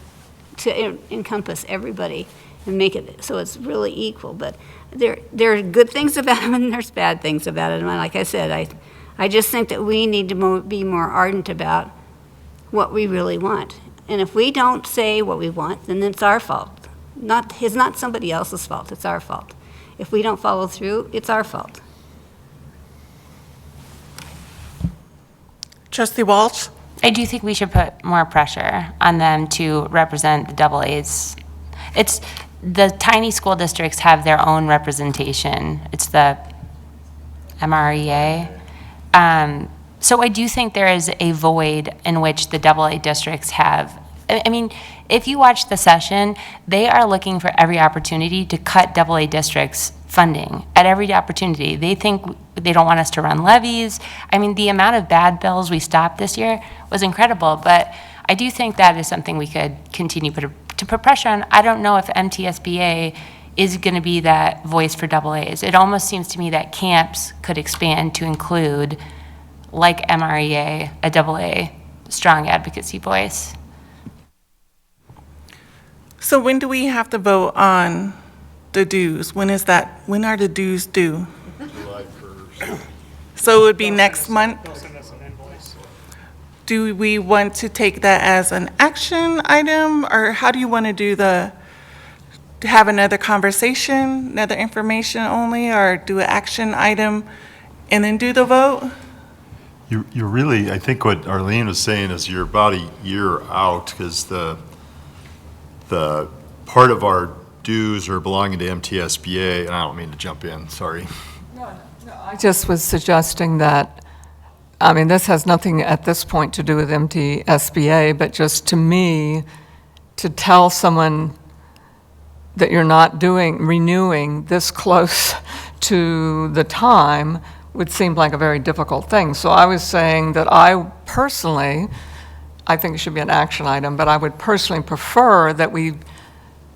to encompass everybody and make it so it's really equal. But there are good things about it and there's bad things about it. And like I said, I just think that we need to be more ardent about what we really want. And if we don't say what we want, then it's our fault. It's not somebody else's fault, it's our fault. If we don't follow through, it's our fault. Trustee Walsh? I do think we should put more pressure on them to represent the double A's. It's the tiny school districts have their own representation. It's the MREA. So I do think there is a void in which the AA districts have. I mean, if you watch the session, they are looking for every opportunity to cut AA districts funding at every opportunity. They think they don't want us to run levies. I mean, the amount of bad bills we stopped this year was incredible, but I do think that is something we could continue to put pressure on. I don't know if MTSBA is going to be that voice for AAs. It almost seems to me that camps could expand to include, like MREA, a AA strong advocacy voice. So when do we have to vote on the dues? When is that? When are the dues due? July 1st. So it would be next month? Do we want to take that as an action item, or how do you want to do have another conversation, another information only, or do an action item and then do the vote? You really, I think what Arlene was saying is you're about a year out, because the part of our dues are belonging to MTSBA, and I don't mean to jump in, sorry. No, I just was suggesting that, I mean, this has nothing at this point to do with MTSBA, but just to me, to tell someone that you're not renewing this close to the time would seem like a very difficult thing. So I was saying that I think it should be an action item, but I would personally prefer that we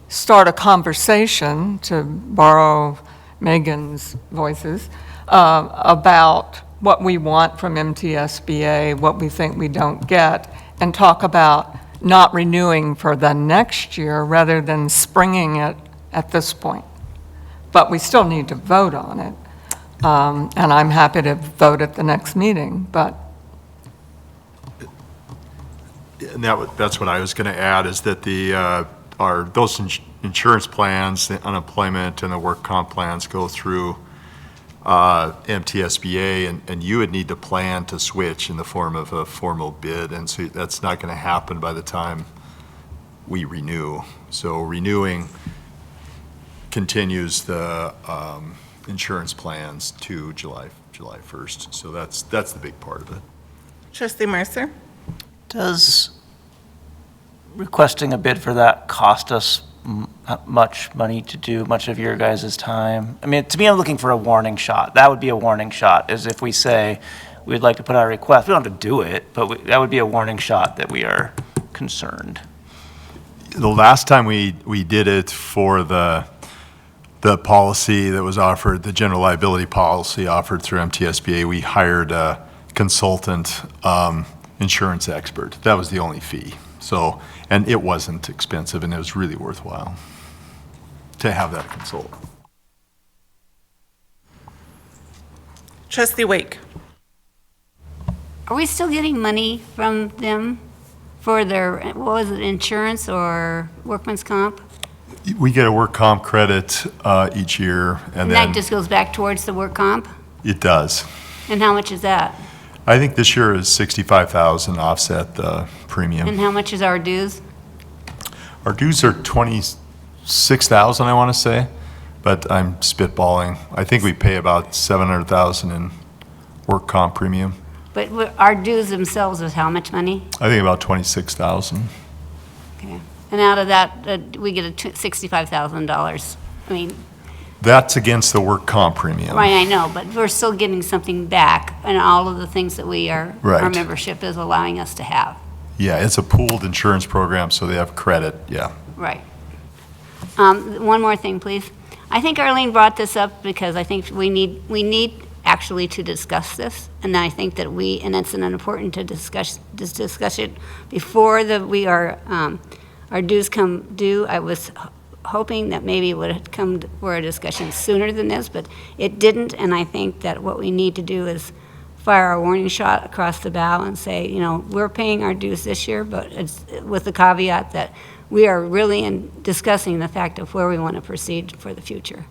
start a conversation, to borrow Megan's voices, about what we want from MTSBA, what we think we don't get, and talk about not renewing for the next year rather than springing it at this point. But we still need to vote on it. And I'm happy to vote at the next meeting, but. And that's what I was going to add, is that those insurance plans, the unemployment and the work comp plans go through MTSBA, and you would need to plan to switch in the form of a formal bid, and so that's not going to happen by the time we renew. So renewing continues the insurance plans to July 1st. So that's the big part of it. Trustee Mercer? Does requesting a bid for that cost us much money to do, much of your guys' time? I mean, to me, I'm looking for a warning shot. That would be a warning shot, is if we say we'd like to put out a request. We don't have to do it, but that would be a warning shot that we are concerned. The last time we did it for the policy that was offered, the general liability policy offered through MTSBA, we hired a consultant insurance expert. That was the only fee. So, and it wasn't expensive, and it was really worthwhile to have that consultant. Trustee Wake? Are we still getting money from them for their, what was it, insurance or workman's comp? We get a work comp credit each year, and then that just goes back towards the work comp? it does. And how much is that? I think this year is $65,000 offset the premium. And how much is our dues? Our dues are $26,000, I want to say, but I'm spitballing. I think we pay about $700,000 in work comp premium. But our dues themselves is how much money? I think about $26,000. Okay. And out of that, we get $65,000. I mean, That's against the work comp premium. right, I know, but we're still getting something back and all of the things that our Right. membership is allowing us to have. Yeah, it's a pooled insurance program, so they have credit, yeah. Right. One more thing, please. I think Arlene brought this up because I think we need actually to discuss this, and I think that and it's important to discuss it before our dues come due. I was hoping that maybe it would have come for a discussion sooner than this, but it didn't, and I think that what we need to do is fire a warning shot across the bow and say, we're paying our dues this year, but it's with the caveat that we are really discussing the fact of where we want to proceed for the future.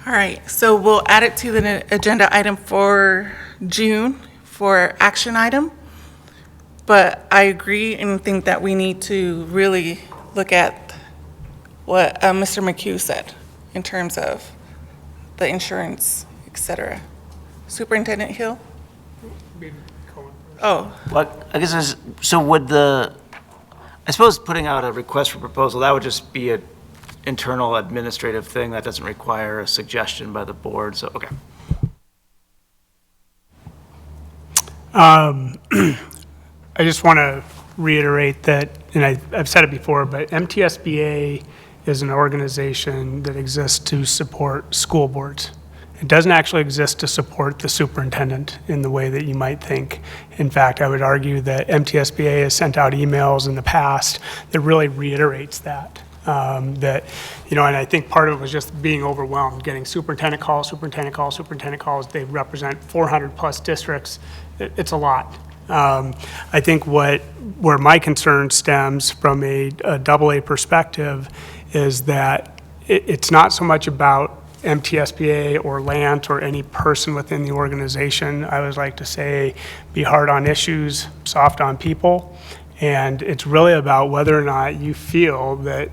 All right, so we'll add it to the agenda item for June for action item. But I agree and think that we need to really look at what Mr. McHugh said in terms of the insurance, et cetera. Superintendent Hill? Oh. Well, I guess, so would I suppose putting out a request for proposal, that would just be an internal administrative thing that doesn't require a suggestion by the board, so, okay. I just want to reiterate that, and I've said it before, but MTSBA is an organization that exists to support school boards. It doesn't actually exist to support the superintendent in the way that you might think. In fact, I would argue that MTSBA has sent out emails in the past that really reiterates that. And I think part of it was just being overwhelmed, getting superintendent calls. They represent 400 plus districts. It's a lot. I think where my concern stems from a AA perspective is that it's not so much about MTSBA or Lant or any person within the organization. I always like to say, be hard on issues, soft on people. And it's really about whether or not you feel that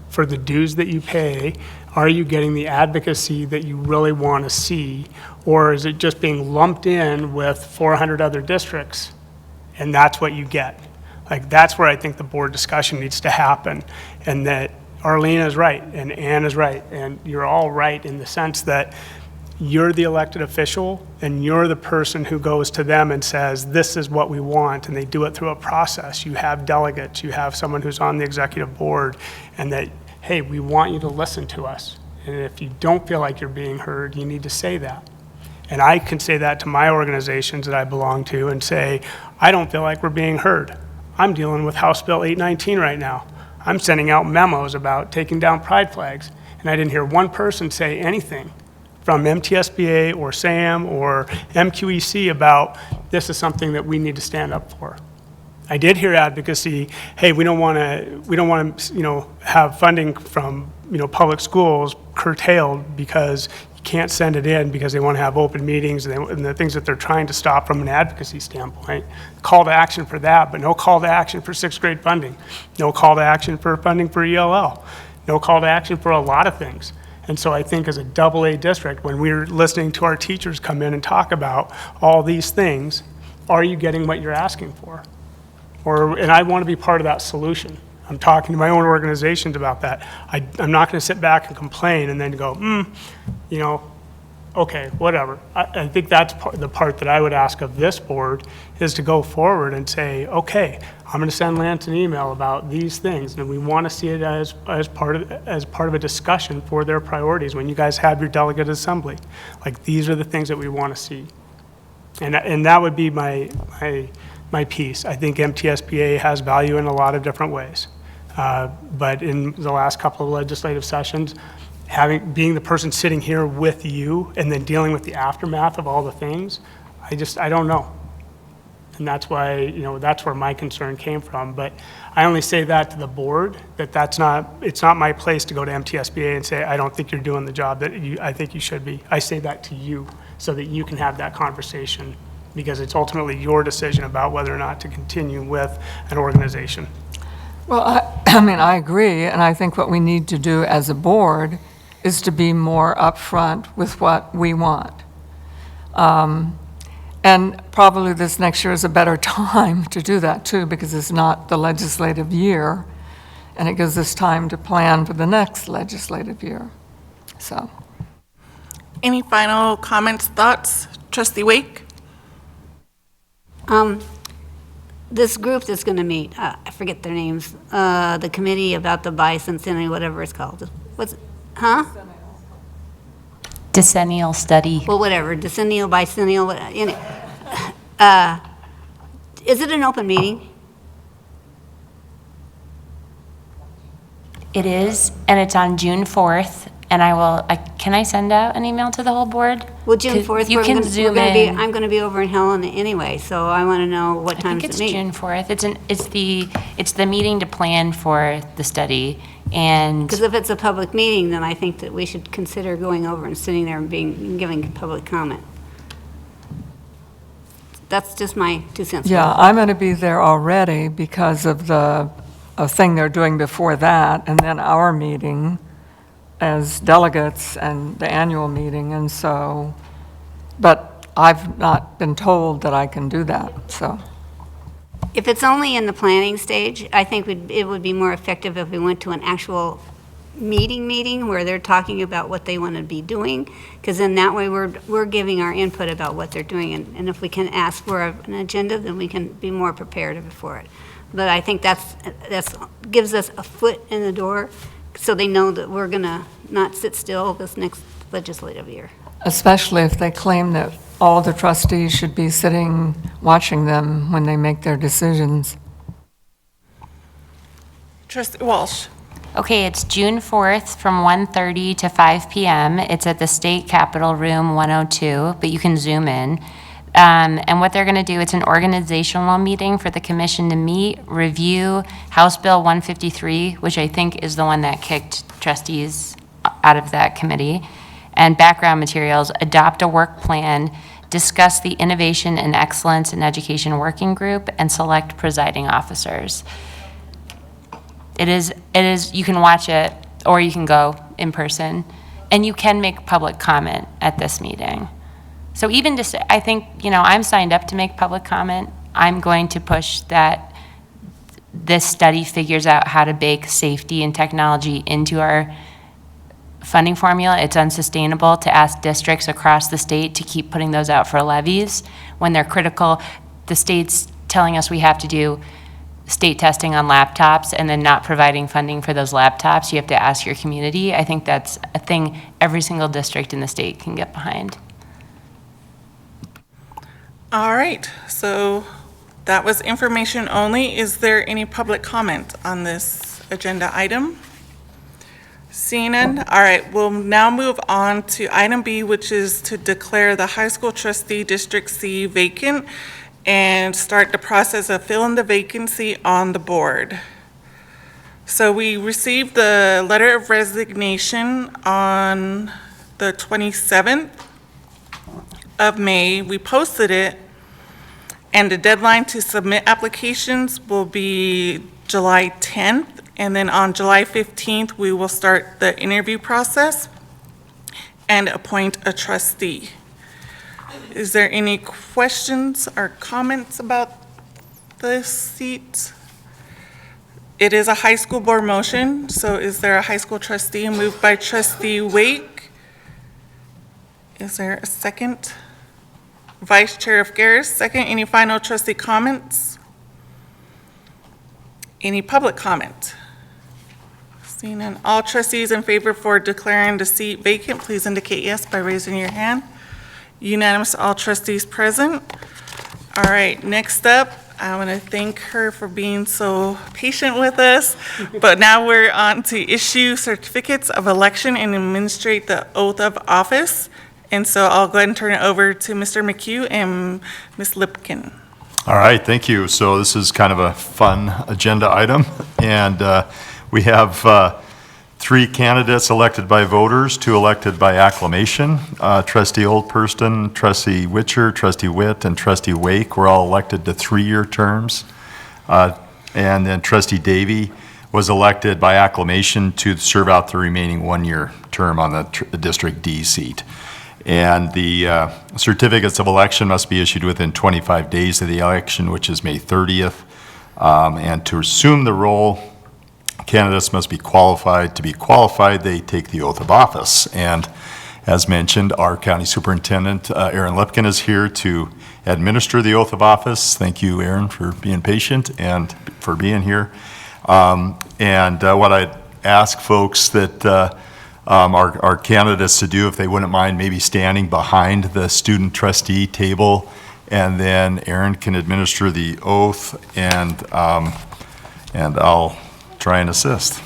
for the dues that you pay, are you getting the advocacy that you really want to see? Or is it just being lumped in with 400 other districts? And that's what you get. Like, that's where I think the board discussion needs to happen, and that Arlene is right, and Ann is right, and you're all right in the sense that you're the elected official, and you're the person who goes to them and says, this is what we want, and they do it through a process. You have delegates, you have someone who's on the executive board, and that, hey, we want you to listen to us. And if you don't feel like you're being heard, you need to say that. And I can say that to my organizations that I belong to and say, I don't feel like we're being heard. I'm dealing with House Bill 819 right now. I'm sending out memos about taking down pride flags, and I didn't hear one person say anything from MTSBA or SAM or MQEC about this is something that we need to stand up for. I did hear advocacy, hey, we don't want to, have funding from, public schools curtailed because you can't send it in because they want to have open meetings and the things that they're trying to stop from an advocacy standpoint. Call to action for that, but no call to action for sixth grade funding. No call to action for funding for ELL. No call to action for a lot of things. And so I think as a AA district, when we're listening to our teachers come in and talk about all these things, are you getting what you're asking for? And I want to be part of that solution. I'm talking to my own organizations about that. I'm not going to sit back and complain and then go, okay, whatever. I think that's the part that I would ask of this board is to go forward and say, okay, I'm going to send Lance an email about these things, and we want to see it as part of a discussion for their priorities when you guys have your delegate assembly. Like, these are the things that we want to see. And that would be my piece. I think MTSBA has value in a lot of different ways. But in the last couple of legislative sessions, being the person sitting here with you and then dealing with the aftermath of all the things, I don't know. And that's why, that's where my concern came from. But I only say that to the board, it's not my place to go to MTSBA and say, I don't think you're doing the job that I think you should be. I say that to you so that you can have that conversation, because it's ultimately your decision about whether or not to continue with an organization. Well, I agree, and I think what we need to do as a board is to be more upfront with what we want. And probably this next year is a better time to do that too, because it's not the legislative year, and it gives us time to plan for the next legislative year. So, Any final comments, thoughts? Trustee Wake? This group that's going to meet, I forget their names, the committee about the bicentennial, whatever it's called. Decennial study. Well, whatever, decennial, bicentennial, is it an open meeting? It is, and it's on June 4th, and can I send out an email to the whole board? Well, June 4th, You can zoom in. I'm going to be over in Helena anyway, so I want to know what time I think to meet. it's June 4th. It's the meeting to plan for the study, and Because if it's a public meeting, then I think that we should consider going over and sitting there and giving public comment. That's just my 2 cents. yeah, I'm going to be there already because of the thing they're doing before that, and then our meeting as delegates and the annual meeting, and so, but I've not been told that I can do that, so. If it's only in the planning stage, I think it would be more effective if we went to an actual meeting where they're talking about what they want to be doing, because then that way we're giving our input about what they're doing, and if we can ask for an agenda, then we can be more prepared for it. But I think that's gives us a foot in the door, so they know that we're going to not sit still this next legislative year. Especially if they claim that all the trustees should be sitting, watching them when they make their decisions. Trustee Walsh? okay, it's June 4th from 1:30 to 5 p.m. It's at the State Capitol Room 102, but you can zoom in. And what they're going to do, it's an organizational meeting for the commission to meet, review House Bill 153, which I think is the one that kicked trustees out of that committee, and background materials, adopt a work plan, discuss the Innovation and Excellence in Education Working Group, and select presiding officers. It is, you can watch it, or you can go in person, and you can make public comment at this meeting. So even just, I think, I'm signed up to make public comment. I'm going to push that this study figures out how to bake safety and technology into our funding formula, it's unsustainable to ask districts across the state to keep putting those out for levies when they're critical. The state's telling us we have to do state testing on laptops and then not providing funding for those laptops. You have to ask your community. I think that's a thing every single district in the state can get behind. All right, so that was information only. Is there any public comment on this agenda item? Seeing none, all right, we'll now move on to item B, which is to declare the high school trustee District C vacant and start the process of filling the vacancy on the board. So we received the letter of resignation on the 27th of May. We posted it, and the deadline to submit applications will be July 10th. And then on July 15th, we will start the interview process and appoint a trustee. Is there any questions or comments about this seat? It is a high school board motion, so is there a high school trustee? Moved by trustee Wake. Is there a second? Vice Chair of Garris, second. Any final trustee comments? Any public comment? Seeing none, all trustees in favor for declaring the seat vacant, please indicate yes by raising your hand. Unanimous, all trustees present. All right, next up, I want to thank her for being so patient with us. But now we're on to issue certificates of election and administrate the oath of office. And so I'll go ahead and turn it over to Mr. McHugh and Ms. Lipkin. All right, thank you. So this is kind of a fun agenda item, and we have 3 candidates elected by voters, 2 elected by acclamation. Trustee Oldperson, Trustee Witcher, Trustee Witt, and Trustee Wake were all elected to 3-year terms. And then Trustee Davy was elected by acclamation to serve out the remaining 1-year term on the District D seat. And the certificates of election must be issued within 25 days of the election, which is May 30th. And to assume the role, candidates must be qualified. To be qualified, they take the oath of office. And as mentioned, our county superintendent, Aaron Lipkin, is here to administer the oath of office. Thank you, Aaron, for being patient and for being here. What I'd ask folks that our candidates to do, if they wouldn't mind maybe standing behind the student trustee table, and then Aaron can administer the oath, and I'll try and assist.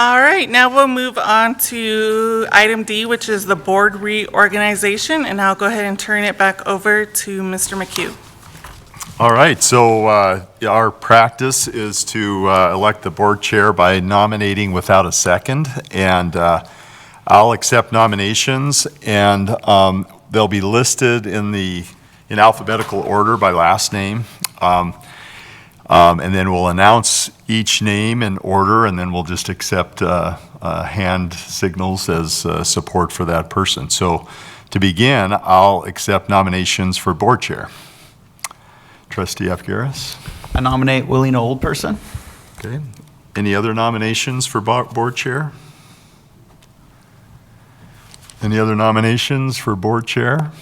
All right, now we'll move on to item D, which is the board reorganization, and I'll go ahead and turn it back over to Mr. McHugh. All right, so our practice is to elect the board chair by nominating without a second, and I'll accept nominations, and they'll be listed in alphabetical order by last name. And then we'll announce each name in order, and then we'll just accept hand signals as support for that person. So to begin, I'll accept nominations for board chair. Trustee F. Garris. I nominate Willie Oldperson. Okay. Any other nominations for board chair? Any other nominations for board chair?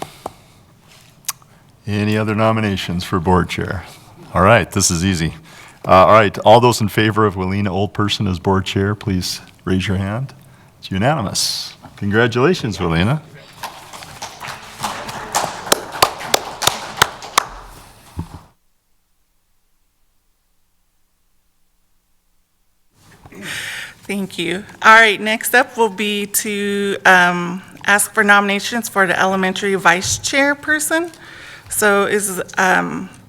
Any other nominations for board chair? All right, this is easy. All right, all those in favor of Willina Oldperson as board chair, please raise your hand. It's unanimous. Congratulations, Willina. Thank you. All right, next up will be to ask for nominations for the elementary vice chairperson. So is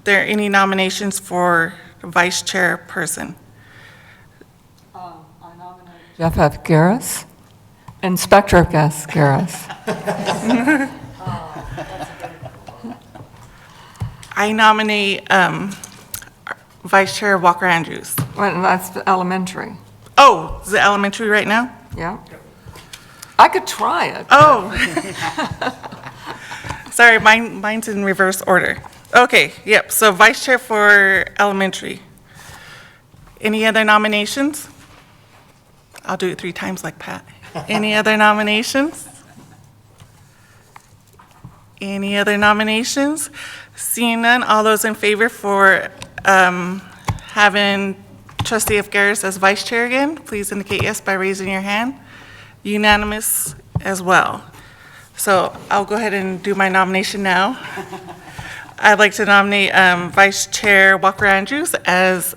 there any nominations for vice chairperson? I nominate Jeff F. Garris. Inspector F. Garris. I nominate Vice Chair Walker Andrews. Well, that's elementary. Oh, is it elementary right now? Yeah. I could try it. Oh. Sorry, mine's in reverse order. Okay, yep, so vice chair for elementary. Any other nominations? I'll do it 3 times like Pat. Any other nominations? Any other nominations? Seeing none, all those in favor for having Trustee F. Garris as vice chair again, please indicate yes by raising your hand. Unanimous as well. So I'll go ahead and do my nomination now. I'd like to nominate Vice Chair Walker Andrews as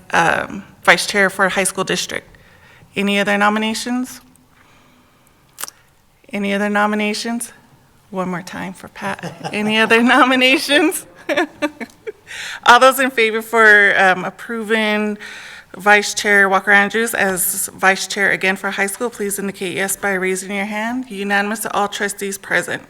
Vice Chair for High School District. Any other nominations? Any other nominations? One more time for Pat. Any other nominations? All those in favor for approving Vice Chair Walker Andrews as Vice Chair again for high school, please indicate yes by raising your hand. Unanimous to all trustees present.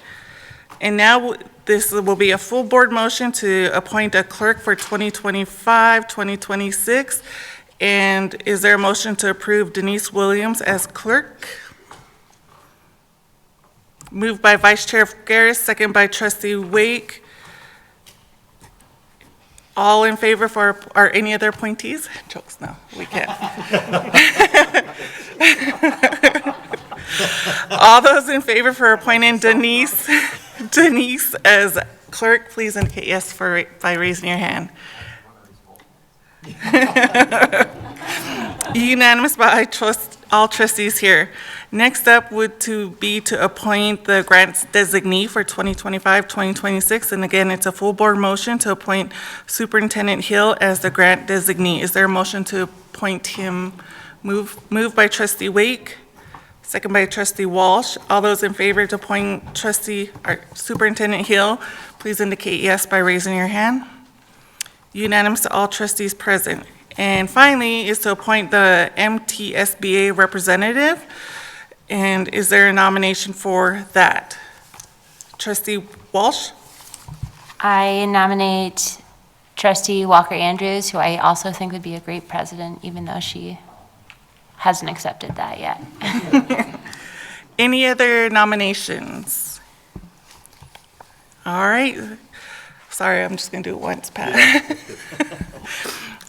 And now this will be a full board motion to appoint a clerk for 2025, 2026. And is there a motion to approve Denise Williams as clerk? Moved by Vice Chair Garris, second by Trustee Wake. All in favor for, or any other appointees? Jokes, no, we can't. All those in favor for appointing Denise as clerk, please indicate yes by raising your hand. Unanimous by all trustees here. Next up would be to appoint the grants designee for 2025-2026, and again, it's a full board motion to appoint Superintendent Hill as the grant designee. Is there a motion to appoint him? Moved by Trustee Wake, second by Trustee Walsh. All those in favor to appoint Superintendent Hill, please indicate yes by raising your hand. Unanimous to all trustees present. And finally is to appoint the MTSBA representative. And is there a nomination for that? Trustee Walsh? I nominate Trustee Walker Andrews, who I also think would be a great president, even though she hasn't accepted that yet. Any other nominations? All right. Sorry, I'm just going to do it once, Pat.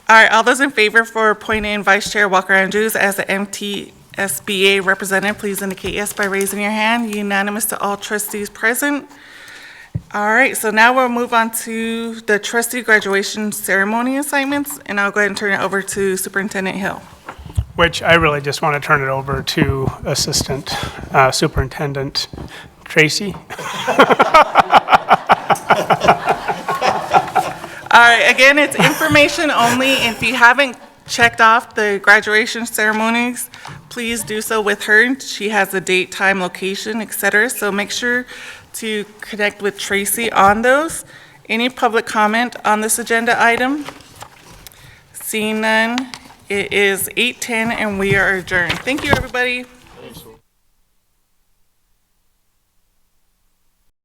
All right, all those in favor for appointing Vice Chair Walker Andrews as the MTSBA representative, please indicate yes by raising your hand. Unanimous to all trustees present. All right, so now we'll move on to the trustee graduation ceremony assignments, and I'll go ahead and turn it over to Superintendent Hill. Which I really just want to turn it over to Assistant Superintendent Tracy. All right, again, it's information only. If you haven't checked off the graduation ceremonies, please do so with her. She has a date, time, location, etc. So make sure to connect with Tracy on those. Any public comment on this agenda item? Seeing none, it is 8:10 and we are adjourned. Thank you, everybody.